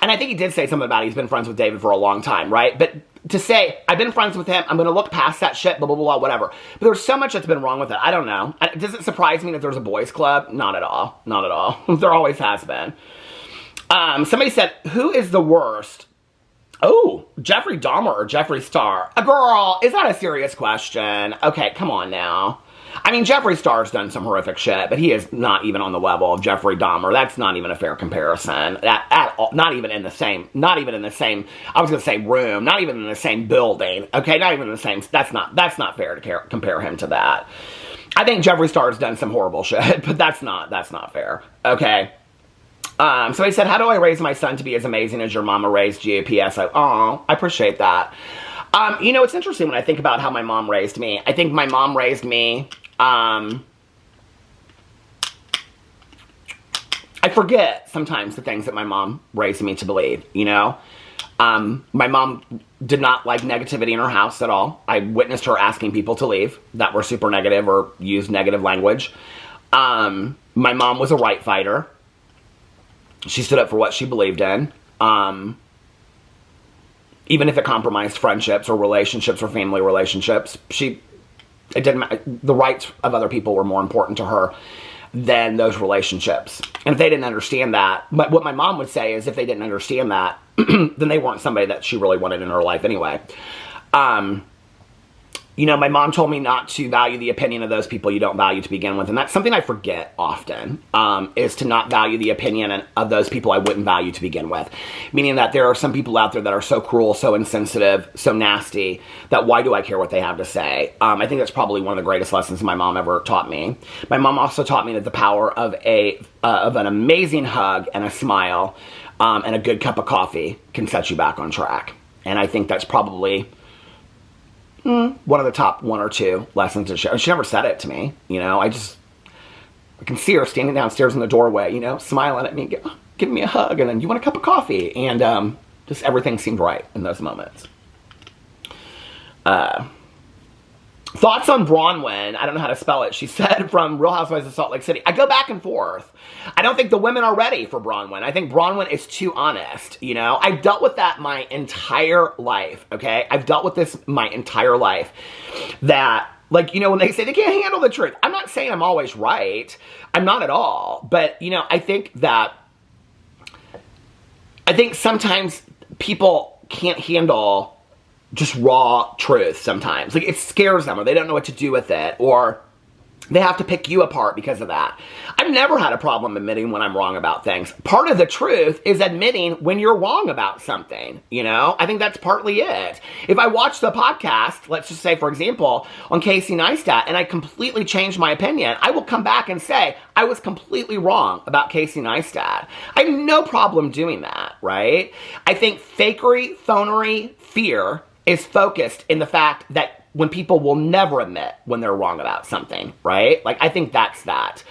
Speaker 1: and I think he did say something about he's been friends with David for a long time, right? But to say, I've been friends with him, I'm going to look past that shit, blah, blah, blah, whatever. But there's so much that's been wrong with it. I don't know. Does it surprise me that there's a boys club? Not at all. Not at all. There always has been. Somebody said, who is the worst? Oh, Jeffrey Dahmer or Jeffree Star? Girl, is that a serious question? Okay, come on now. I mean, Jeffree Star's done some horrific shit, but he is not even on the level of Jeffrey Dahmer. That's not even a fair comparison. At all, not even in the same, I was going to say room, not even in the same building. Okay, not even in the same, that's not fair to compare him to that. I think Jeffree Star's done some horrible shit, but that's not fair. Okay. Somebody said, how do I raise my son to be as amazing as your mama raised you? P.S. I appreciate that. You know, it's interesting when I think about how my mom raised me. I think my mom raised me, I forget sometimes the things that my mom raised me to believe, you know? My mom did not like negativity in her house at all. I witnessed her asking people to leave that were super negative or used negative language. My mom was a right fighter. She stood up for what she believed in. Even if it compromised friendships or relationships or family relationships, it didn't matter. The rights of other people were more important to her than those relationships. And if they didn't understand that, but what my mom would say is if they didn't understand that, then they weren't somebody that she really wanted in her life anyway. You know, my mom told me not to value the opinion of those people you don't value to begin with. And that's something I forget often, is to not value the opinion of those people I wouldn't value to begin with. Meaning that there are some people out there that are so cruel, so insensitive, so nasty, that why do I care what they have to say? I think that's probably one of the greatest lessons my mom ever taught me. My mom also taught me that the power of an amazing hug and a smile and a good cup of coffee can set you back on track. And I think that's probably one of the top one or two lessons that she never said it to me, you know. I can see her standing downstairs in the doorway, you know, smiling at me, giving me a hug, and then, you want a cup of coffee? And just everything seemed right in those moments. Thoughts on Bronwyn? I don't know how to spell it. She said from Real Housewives of Salt Lake City. I go back and forth. I don't think the women are ready for Bronwyn. I think Bronwyn is too honest, you know? I've dealt with that my entire life, okay? I've dealt with this my entire life. That, like, you know, when they say they can't handle the truth, I'm not saying I'm always right. I'm not at all. But, you know, I think sometimes people can't handle just raw truth sometimes. Like, it scares them, or they don't know what to do with it, or they have to pick you apart because of that. I've never had a problem admitting when I'm wrong about things. Part of the truth is admitting when you're wrong about something, you know? I think that's partly it. If I watch the podcast, let's just say, for example, on Casey Neistat, and I completely change my opinion, I will come back and say, I was completely wrong about Casey Neistat. I have no problem doing that, right? I think fakery, phonery, fear is focused in the fact that when people will never admit when they're wrong about something, right? Like, I think that's that.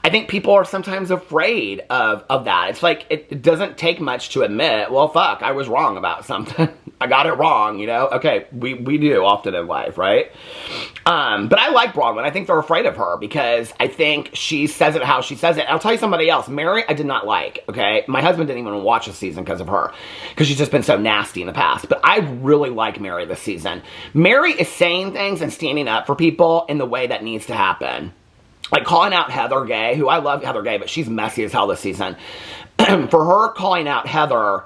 Speaker 1: I think people are sometimes afraid of that. It's like, it doesn't take much to admit, well, fuck, I was wrong about something. I got it wrong, you know? Okay, we do often in life, right? But I like Bronwyn. I think they're afraid of her because I think she says it how she says it. I'll tell you somebody else. Mary, I did not like, okay? My husband didn't even watch the season because of her, because she's just been so nasty in the past. But I really like Mary this season. Mary is saying things and standing up for people in the way that needs to happen. Like calling out Heather Gay, who I love Heather Gay, but she's messy as hell this season. For her calling out Heather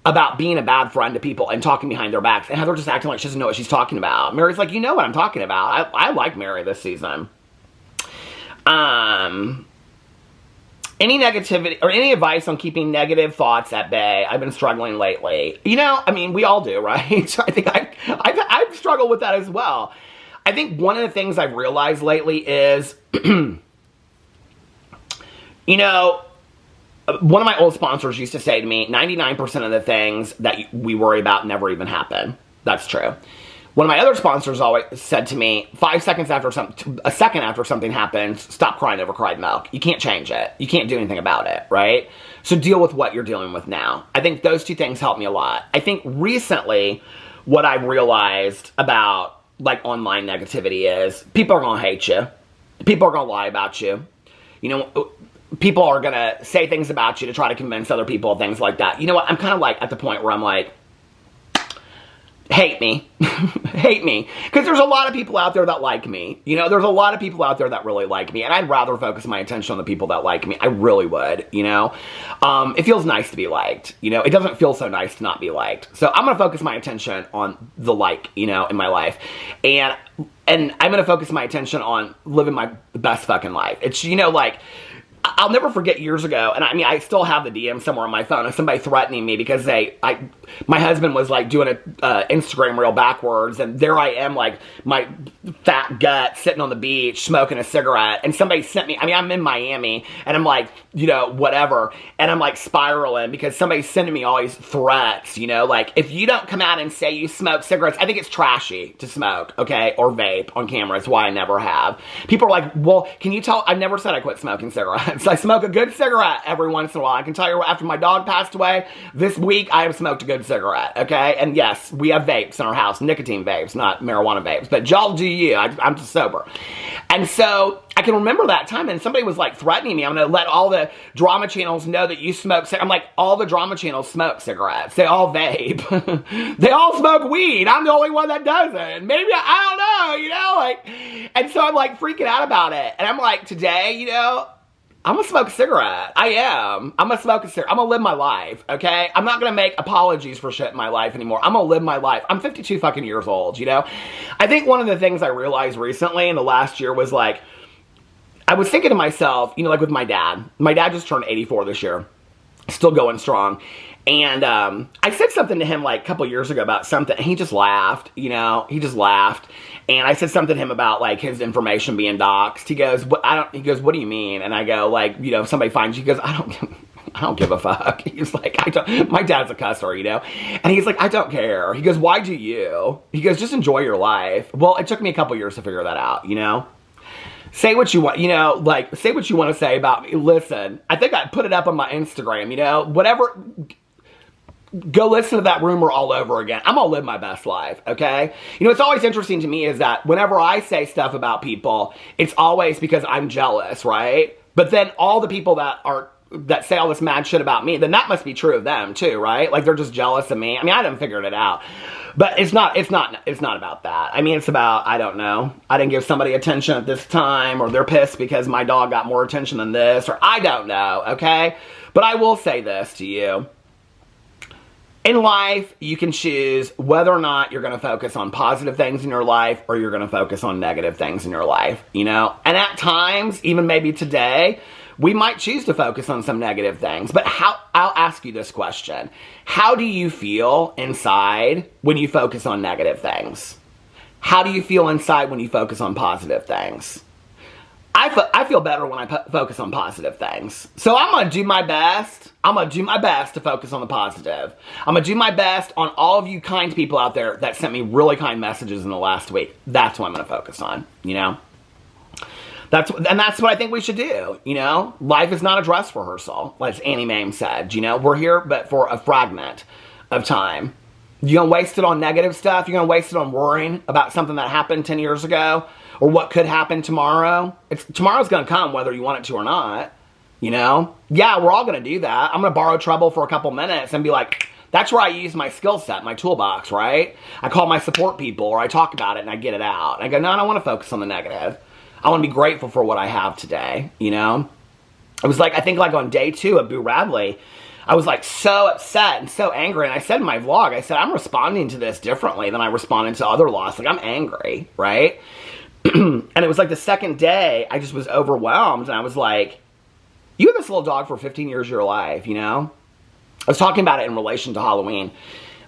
Speaker 1: about being a bad friend to people and talking behind their backs, and Heather just acting like she doesn't know what she's talking about. Mary's like, you know what I'm talking about. I like Mary this season. Any negativity or any advice on keeping negative thoughts at bay? I've been struggling lately. You know, I mean, we all do, right? So I think I've struggled with that as well. I think one of the things I've realized lately is, you know, one of my old sponsors used to say to me, 99% of the things that we worry about never even happen. That's true. One of my other sponsors always said to me, a second after something happens, stop crying over cried milk. You can't change it. You can't do anything about it, right? So deal with what you're dealing with now. I think those two things help me a lot. I think recently what I've realized about like online negativity is people are going to hate you. People are going to lie about you. You know, people are going to say things about you to try to convince other people, things like that. You know what? I'm kind of like at the point where I'm like, hate me. Hate me. Because there's a lot of people out there that like me. You know, there's a lot of people out there that really like me. And I'd rather focus my attention on the people that like me. I really would, you know. It feels nice to be liked. You know, it doesn't feel so nice to not be liked. So I'm going to focus my attention on the like, you know, in my life. And I'm going to focus my attention on living my best fucking life. It's, you know, like, I'll never forget years ago, and I mean, I still have the DM somewhere on my phone of somebody threatening me because my husband was like doing an Instagram reel backwards, and there I am, like my fat gut sitting on the beach smoking a cigarette, and somebody sent me, I mean, I'm in Miami, and I'm like, you know, whatever, and I'm like spiraling because somebody's sending me all these threats, you know, like, if you don't come out and say you smoke cigarettes, I think it's trashy to smoke, okay, or vape on camera. It's why I never have. People are like, well, can you tell, I've never said I quit smoking cigarettes. I smoke a good cigarette every once in a while. I can tell you, after my dog passed away, this week I have smoked a good cigarette, okay? And yes, we have vapes in our house, nicotine vapes, not marijuana vapes, but y'all do you. I'm just sober. And so I can remember that time, and somebody was like threatening me. I'm going to let all the drama channels know that you smoke cigarettes. I'm like, all the drama channels smoke cigarettes. They all vape. They all smoke weed. I'm the only one that doesn't. Maybe, I don't know, you know? Like, and so I'm like freaking out about it. And I'm like, today, you know, I'm gonna smoke a cigarette. I am. I'm gonna smoke a cigarette. I'm gonna live my life, okay? I'm not gonna make apologies for shit in my life anymore. I'm gonna live my life. I'm 52 fucking years old, you know? I think one of the things I realized recently in the last year was like, I was thinking to myself, you know, like with my dad. My dad just turned 84 this year. Still going strong. And I said something to him like a couple years ago about something, and he just laughed, you know? He just laughed. And I said something to him about like his information being doxxed. He goes, what do you mean? And I go, like, you know, if somebody finds you, he goes, I don't give a fuck. He's like, my dad's a cusser, you know? And he's like, I don't care. He goes, why do you? He goes, just enjoy your life. Well, it took me a couple years to figure that out, you know? Say what you want, you know, like, say what you want to say about me. Listen, I think I put it up on my Instagram, you know? Whatever, go listen to that rumor all over again. I'm gonna live my best life, okay? You know, it's always interesting to me is that whenever I say stuff about people, it's always because I'm jealous, right? But then all the people that say all this mad shit about me, then that must be true of them too, right? Like they're just jealous of me. I mean, I haven't figured it out. But it's not about that. I mean, it's about, I don't know, I didn't give somebody attention at this time, or they're pissed because my dog got more attention than this, or I don't know, okay? But I will say this to you. In life, you can choose whether or not you're going to focus on positive things in your life or you're going to focus on negative things in your life, you know? And at times, even maybe today, we might choose to focus on some negative things. But I'll ask you this question. How do you feel inside when you focus on negative things? How do you feel inside when you focus on positive things? I feel better when I focus on positive things. So I'm going to do my best. I'm going to do my best to focus on the positive. I'm going to do my best on all of you kind people out there that sent me really kind messages in the last week. That's what I'm going to focus on, you know? That's what I think we should do, you know? Life is not a dress rehearsal, like Annie Mame said, you know? We're here but for a fragment of time. You're going to waste it on negative stuff? You're going to waste it on worrying about something that happened 10 years ago? Or what could happen tomorrow? Tomorrow's going to come whether you want it to or not, you know? Yeah, we're all going to do that. I'm going to borrow trouble for a couple minutes and be like, that's where I use my skill set, my toolbox, right? I call my support people or I talk about it and I get it out. And I go, no, I don't want to focus on the negative. I want to be grateful for what I have today, you know? It was like, I think like on day 2 of Bo Radley, I was like so upset and so angry. And I said in my vlog, I said, I'm responding to this differently than I responded to other loss. Like I'm angry, right? And it was like the second day, I just was overwhelmed. And I was like, you have this little dog for 15 years of your life, you know? I was talking about it in relation to Halloween,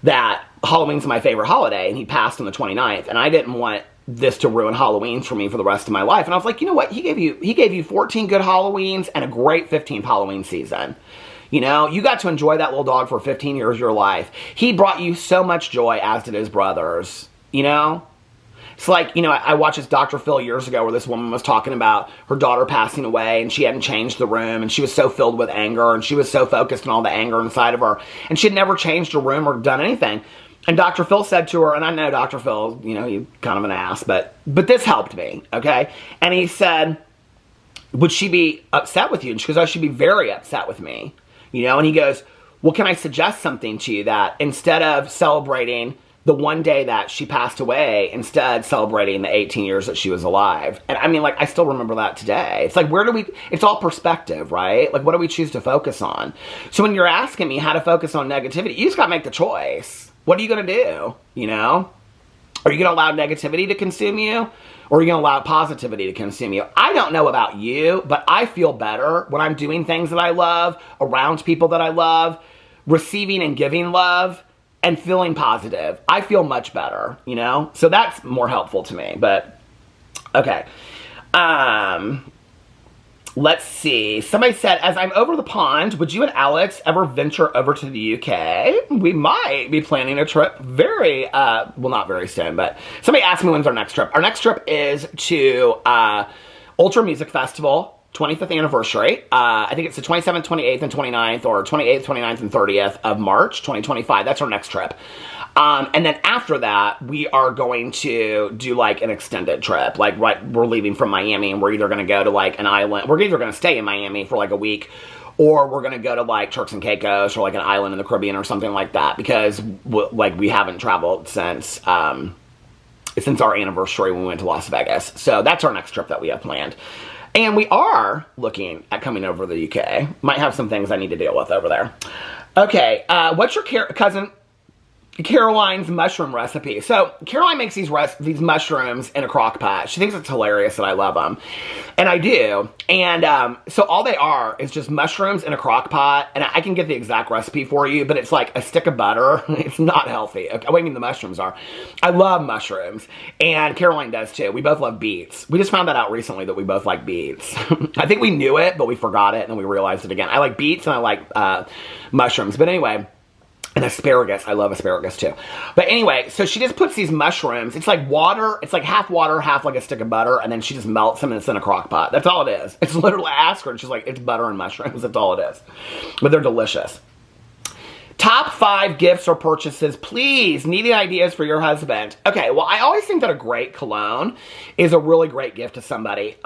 Speaker 1: that Halloween's my favorite holiday. And he passed on the 29th. And I didn't want this to ruin Halloweens for me for the rest of my life. And I was like, you know what? He gave you 14 good Halloweens and a great 15th Halloween season. You know, you got to enjoy that little dog for 15 years of your life. He brought you so much joy, as did his brothers, you know? It's like, you know, I watched this Dr. Phil years ago where this woman was talking about her daughter passing away and she hadn't changed the room and she was so filled with anger and she was so focused on all the anger inside of her and she had never changed her room or done anything. And Dr. Phil said to her, and I know Dr. Phil, you know, he's kind of an ass, but this helped me, okay? And he said, would she be upset with you? And she goes, oh, she'd be very upset with me, you know? And he goes, well, can I suggest something to you that instead of celebrating the one day that she passed away, instead celebrating the 18 years that she was alive? And I mean, like, I still remember that today. It's like, it's all perspective, right? Like, what do we choose to focus on? So when you're asking me how to focus on negativity, you just got to make the choice. What are you going to do, you know? Are you going to allow negativity to consume you? Or are you going to allow positivity to consume you? I don't know about you, but I feel better when I'm doing things that I love, around people that I love, receiving and giving love, and feeling positive. I feel much better, you know? So that's more helpful to me, but okay. Let's see. Somebody said, as I'm over the pond, would you and Alex ever venture over to the UK? We might be planning a trip very, well, not very soon, but somebody asked me when's our next trip. Our next trip is to Ultra Music Festival, 25th anniversary. I think it's the 27th, 28th, and 29th, or 28th, 29th, and 30th of March, 2025. That's our next trip. And then after that, we are going to do like an extended trip. Like, right, we're leaving from Miami and we're either going to go to like an island. We're either going to stay in Miami for like a week, or we're going to go to like Turks and Caicos or like an island in the Caribbean or something like that, because like we haven't traveled since our anniversary when we went to Las Vegas. So that's our next trip that we have planned. And we are looking at coming over to the UK. Might have some things I need to deal with over there. Okay, what's your cousin Caroline's mushroom recipe? So Caroline makes these mushrooms in a crock pot. She thinks it's hilarious that I love them. And I do. And so all they are is just mushrooms in a crock pot. And I can get the exact recipe for you, but it's like a stick of butter. It's not healthy. Okay, I mean, the mushrooms are. I love mushrooms. And Caroline does too. We both love beets. We just found that out recently that we both like beets. I think we knew it, but we forgot it and then we realized it again. I like beets and I like mushrooms. But anyway, and asparagus. I love asparagus too. But anyway, so she just puts these mushrooms. It's like water. It's like half water, half like a stick of butter. And then she just melts them and it's in a crock pot. That's all it is. It's literally, I asked her and she's like, it's butter and mushrooms. That's all it is. But they're delicious. Top 5 gifts or purchases, please. Needing ideas for your husband. Okay, well, I always think that a great cologne is a really great gift to somebody.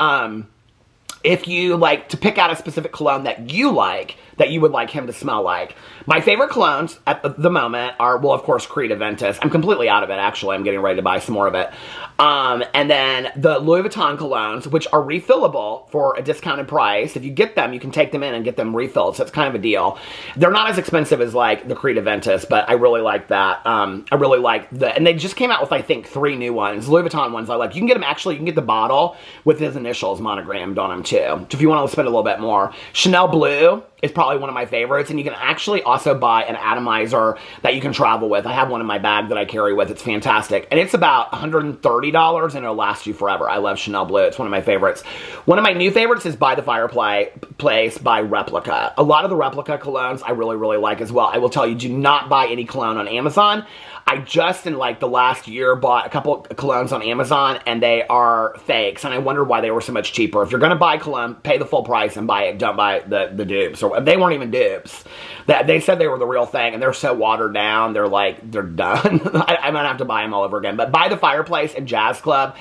Speaker 1: if you like to pick out a specific cologne that you like, that you would like him to smell like. My favorite colognes at the moment are, well, of course, Creed Aventus. I'm completely out of it, actually. I'm getting ready to buy some more of it. And then the Louis Vuitton colognes, which are refillable for a discounted price. If you get them, you can take them in and get them refilled, so it's kind of a deal. They're not as expensive as, like, the Creed Aventus, but I really like that. I really like and they just came out with, I think, 3 new ones. Louis Vuitton ones I like. You can get them, actually, you can get the bottle with his initials monogrammed on them, too. So if you want to spend a little bit more. Chanel Blue is probably one of my favorites, and you can actually also buy an atomizer that you can travel with. I have one in my bag that I carry with. It's fantastic, and it's about $130, and it'll last you forever. I love Chanel Blue. It's one of my favorites. One of my new favorites is By the Fireplace by Replica. A lot of the Replica colognes I really, really like as well. I will tell you, do not buy any cologne on Amazon. I just, in like the last year, bought a couple colognes on Amazon, and they are fakes, and I wonder why they were so much cheaper. If you're going to buy cologne, pay the full price and buy it. Don't buy the dupes. Or they weren't even dupes. They said they were the real thing, and they're so watered down, they're done. I'm going to have to buy them all over again. But By the Fireplace and Jazz Club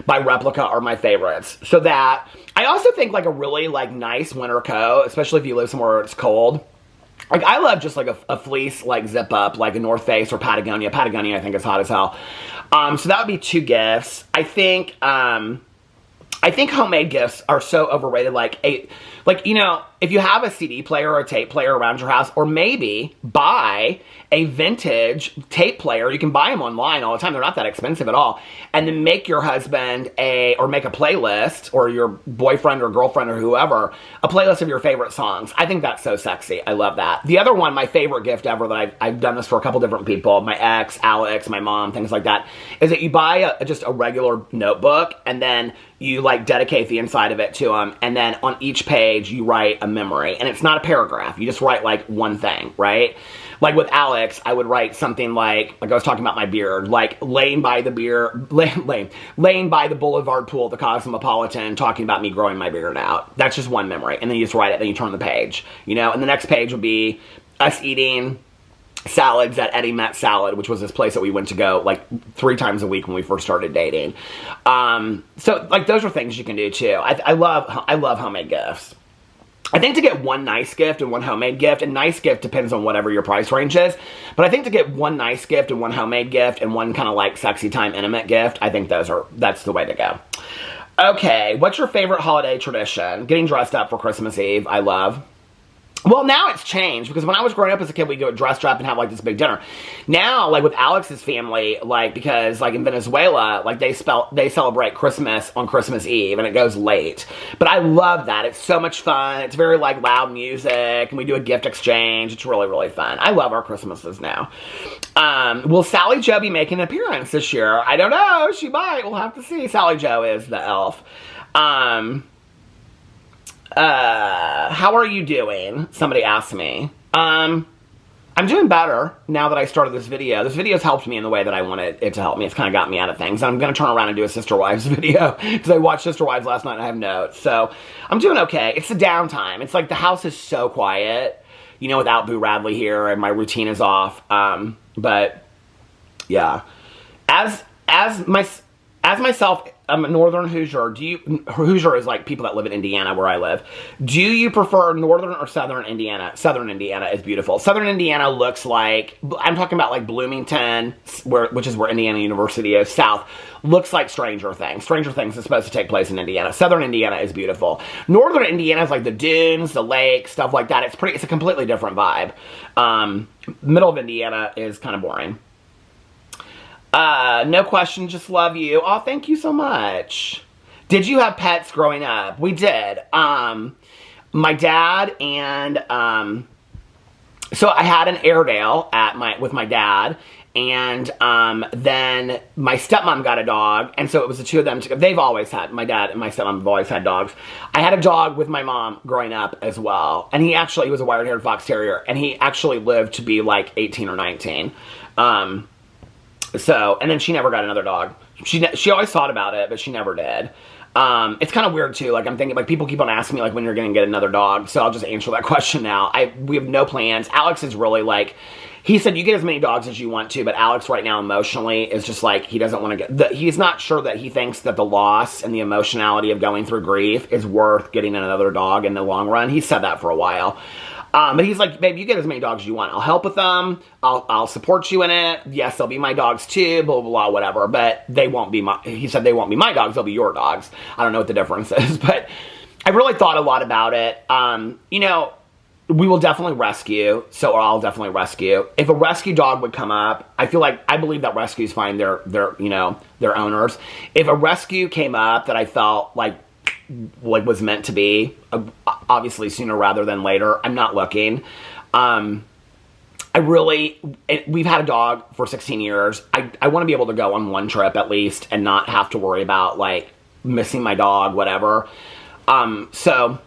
Speaker 1: by Replica are my favorites. So that, I also think like a really like nice winter coat, especially if you live somewhere where it's cold. Like, I love just, like, a fleece, like, zip-up, like a North Face or Patagonia. Patagonia, I think, is hot as hell. So that would be 2 gifts. I think homemade gifts are so overrated. Like, you know, if you have a CD player or a tape player around your house, or maybe buy a vintage tape player. You can buy them online all the time. They're not that expensive at all. And then make your husband or make a playlist, or your boyfriend or girlfriend or whoever, a playlist of your favorite songs. I think that's so sexy. I love that. The other one, my favorite gift ever, that I've done this for a couple different people, my ex, Alex, my mom, things like that, is that you buy just a regular notebook, and then you like dedicate the inside of it to them, and then on each page you write a memory, and it's not a paragraph. You just write like one thing, right? Like with Alex, I would write something like I was talking about my beard, like laying by the boulevard pool at the Cosmopolitan, talking about me growing my beard out. That's just one memory, and then you just write it, then you turn the page, you know, and the next page would be us eating salads at Eddie Met Salad, which was this place that we went to go like 3 times a week when we first started dating. So like those are things you can do too. I love homemade gifts. I think to get one nice gift and one homemade gift, and nice gift depends on whatever your price range is, but I think to get one nice gift and one homemade gift and one kind of like sexy time intimate gift, I think that's the way to go. Okay, what's your favorite holiday tradition? Getting dressed up for Christmas Eve, I love. Well, now it's changed, because when I was growing up as a kid, we'd go dressed up and have, like, this big dinner. Now, like, with Alex's family, like, because, like, in Venezuela, like, they celebrate Christmas on Christmas Eve, and it goes late. But I love that. It's so much fun. It's very, like, loud music, and we do a gift exchange. It's really, really fun. I love our Christmases now. Will Sally Joe be making an appearance this year? I don't know. She might. We'll have to see. Sally Joe is the elf. How are you doing? Somebody asked me. I'm doing better now that I started this video. This video's helped me in the way that I wanted it to help me. It's kind of got me out of things. I'm going to turn around and do a Sister Wives video, because I watched Sister Wives last night and I have notes. So I'm doing okay. It's the downtime. It's like the house is so quiet, you know, without Boo Radley here, and my routine is off. But yeah, as myself, I'm a Northern Hoosier. Hoosier is like people that live in Indiana, where I live. Do you prefer Northern or Southern Indiana? Southern Indiana is beautiful. Southern Indiana looks like, I'm talking about like Bloomington, which is where Indiana University is. South looks like Stranger Things. Stranger Things is supposed to take place in Indiana. Southern Indiana is beautiful. Northern Indiana is like the dunes, the lakes, stuff like that. It's a completely different vibe. Middle of Indiana is kind of boring. No question, just love you. Oh, thank you so much. Did you have pets growing up? We did. My dad and, so I had an Airedale with my dad, and, then my stepmom got a dog, and so it was the two of them. They've always had, my dad and my stepmom have always had dogs. I had a dog with my mom growing up as well, and he was a wire-haired fox terrier, and he actually lived to be like 18 or 19. So, and then she never got another dog. She always thought about it, but she never did. It's kind of weird too. Like I'm thinking, like people keep on asking me like when you're going to get another dog. So I'll just answer that question now. We have no plans. Alex is really like, he said you get as many dogs as you want to, but Alex right now emotionally is just like, he doesn't want to he's not sure that he thinks that the loss and the emotionality of going through grief is worth getting another dog in the long run. He said that for a while. But he's like, babe, you get as many dogs as you want. I'll help with them. I'll support you in it. Yes, they'll be my dogs too, blah, blah, blah, whatever. But they won't be he said they won't be my dogs. They'll be your dogs. I don't know what the difference is, but I really thought a lot about it. You know, we will definitely rescue. So I'll definitely rescue. If a rescue dog would come up, I believe that rescues find their owners. If a rescue came up that I felt like was meant to be, obviously sooner rather than later, I'm not looking. We've had a dog for 16 years. I want to be able to go on one trip at least and not have to worry about like missing my dog, whatever. So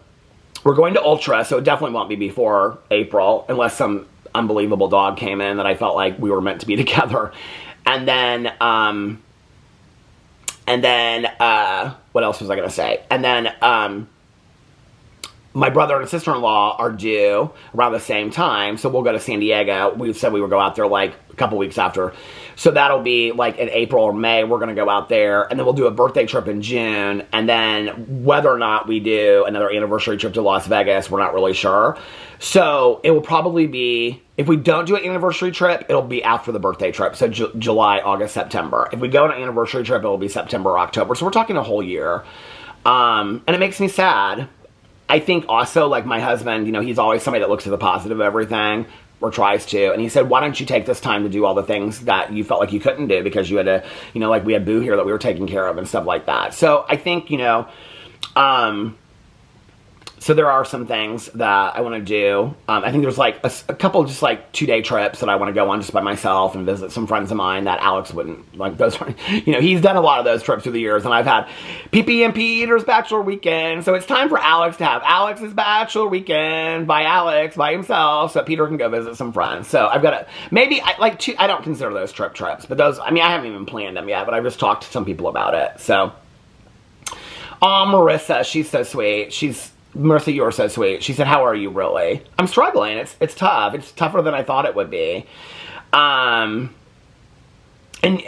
Speaker 1: we're going to Ultra, so it definitely won't be before April unless some unbelievable dog came in that I felt like we were meant to be together. And then what else was I going to say? And then, my brother and sister-in-law are due around the same time, so we'll go to San Diego. We said we would go out there like a couple weeks after. So that'll be like in April or May, we're going to go out there, and then we'll do a birthday trip in June, and then whether or not we do another anniversary trip to Las Vegas, we're not really sure. So it will probably be, if we don't do an anniversary trip, it'll be after the birthday trip, so July, August, September. If we go on an anniversary trip, it'll be September or October, so we're talking a whole year. And it makes me sad. I think also, like, my husband, you know, he's always somebody that looks at the positive of everything, or tries to, and he said, why don't you take this time to do all the things that you felt like you couldn't do because you had to, you know, like we had Boo here that we were taking care of and stuff like that. So I think, you know, so there are some things that I want to do. I think there's like a couple just like 2-day trips that I want to go on just by myself and visit some friends of mine that Alex wouldn't like. Those are, you know, he's done a lot of those trips through the years, and I've had PPMP Eater's Bachelor Weekend. So it's time for Alex to have Alex's Bachelor Weekend by Alex, by himself, so that Peter can go visit some friends. So I've got I don't consider those trips, but those, I mean, I haven't even planned them yet, but I've just talked to some people about it. So, Marissa, she's so sweet. Marissa, you're so sweet. She said, how are you really? I'm struggling. It's tough. It's tougher than I thought it would be. Somebody said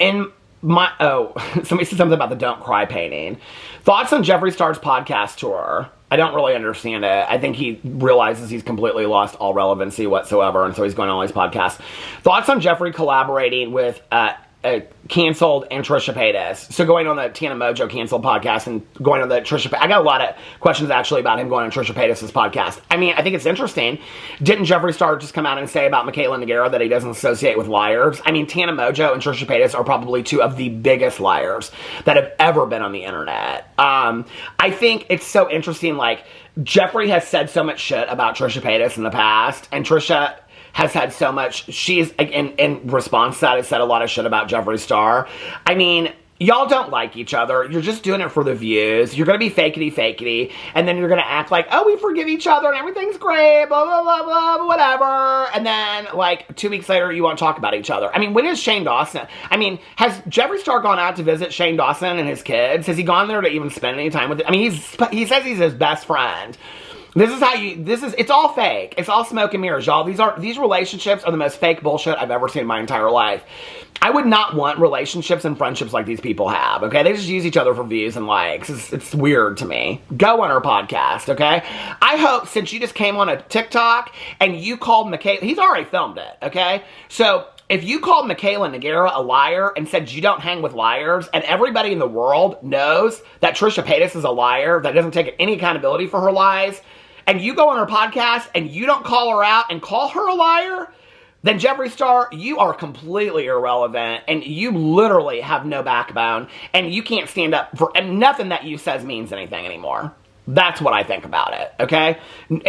Speaker 1: something about the Don't Cry painting. Thoughts on Jeffree Star's podcast tour? I don't really understand it. I think he realizes he's completely lost all relevancy whatsoever, and so he's going on all these podcasts. Thoughts on Jeffree collaborating with canceled and Trisha Paytas. So going on the Tana Mojo canceled podcast and going on the Trisha, I got a lot of questions actually about him going on Trisha Paytas' podcast. I mean, I think it's interesting. Didn't Jeffree Star just come out and say about Michaela Nogueira that he doesn't associate with liars? I mean, Tana Mojo and Trisha Paytas are probably two of the biggest liars that have ever been on the internet. I think it's so interesting, like, Jeffree has said so much shit about Trisha Paytas in the past, and Trisha has had so much, she's, in response to that, has said a lot of shit about Jeffree Star. I mean, y'all don't like each other. You're just doing it for the views. You're going to be fakety, and then you're going to act like, oh, we forgive each other, and everything's great, blah, blah, blah, blah, whatever. And then, like, 2 weeks later, you won't talk about each other. I mean, when is Shane Dawson? I mean, has Jeffree Star gone out to visit Shane Dawson and his kids? Has he gone there to even spend any time with them? I mean, he says he's his best friend. It's all fake. It's all smoke and mirrors, y'all. These relationships are the most fake bullshit I've ever seen in my entire life. I would not want relationships and friendships like these people have, okay? They just use each other for views and likes. It's weird to me. Go on her podcast, okay? I hope, since you just came on a TikTok and you called Michaela, he's already filmed it, okay? So, if you called Michaela Nogueira a liar and said you don't hang with liars, and everybody in the world knows that Trisha Paytas is a liar that doesn't take any accountability for her lies, and you go on her podcast and you don't call her out and call her a liar, then Jeffree Star, you are completely irrelevant, and you literally have no backbone, and you can't stand up for, and nothing that you says means anything anymore. That's what I think about it, okay?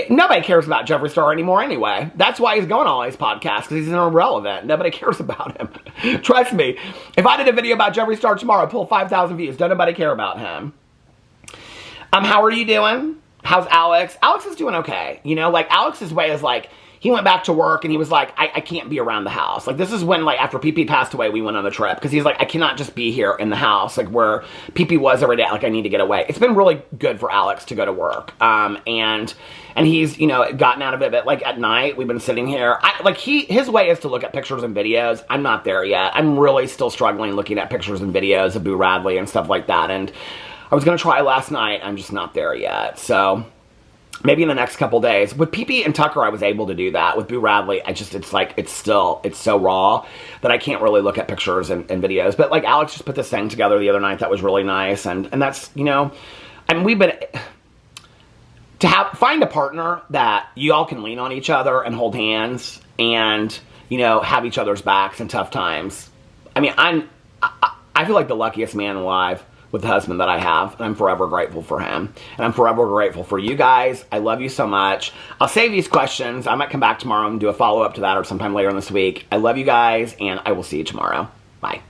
Speaker 1: Nobody cares about Jeffree Star anymore anyway. That's why he's going on all these podcasts, because he's irrelevant. Nobody cares about him. Trust me. If I did a video about Jeffree Star tomorrow, pull 5,000 views. Don't nobody care about him. How are you doing? How's Alex? Alex is doing okay. You know, like, Alex's way is like, he went back to work and he was like, I can't be around the house. Like, this is when, like, after PP passed away, we went on the trip. Because he's like, I cannot just be here in the house, like, where PP was every day. Like, I need to get away. It's been really good for Alex to go to work. And he's, you know, gotten out of it. But, like, at night, we've been sitting here. His way is to look at pictures and videos. I'm not there yet. I'm really still struggling looking at pictures and videos of Bo Radley and stuff like that. And I was going to try last night. I'm just not there yet. So maybe in the next couple days. With PP and Tucker, I was able to do that. With Bo Radley, it's so raw that I can't really look at pictures and videos. But, like, Alex just put this thing together the other night that was really nice. And that's, you know, I mean, we've been, find a partner that you all can lean on each other and hold hands and, you know, have each other's backs in tough times. I mean, I feel like the luckiest man alive with the husband that I have, and I'm forever grateful for him. And I'm forever grateful for you guys. I love you so much. I'll save these questions. I might come back tomorrow and do a follow-up to that or sometime later in this week. I love you guys, and I will see you tomorrow. Bye.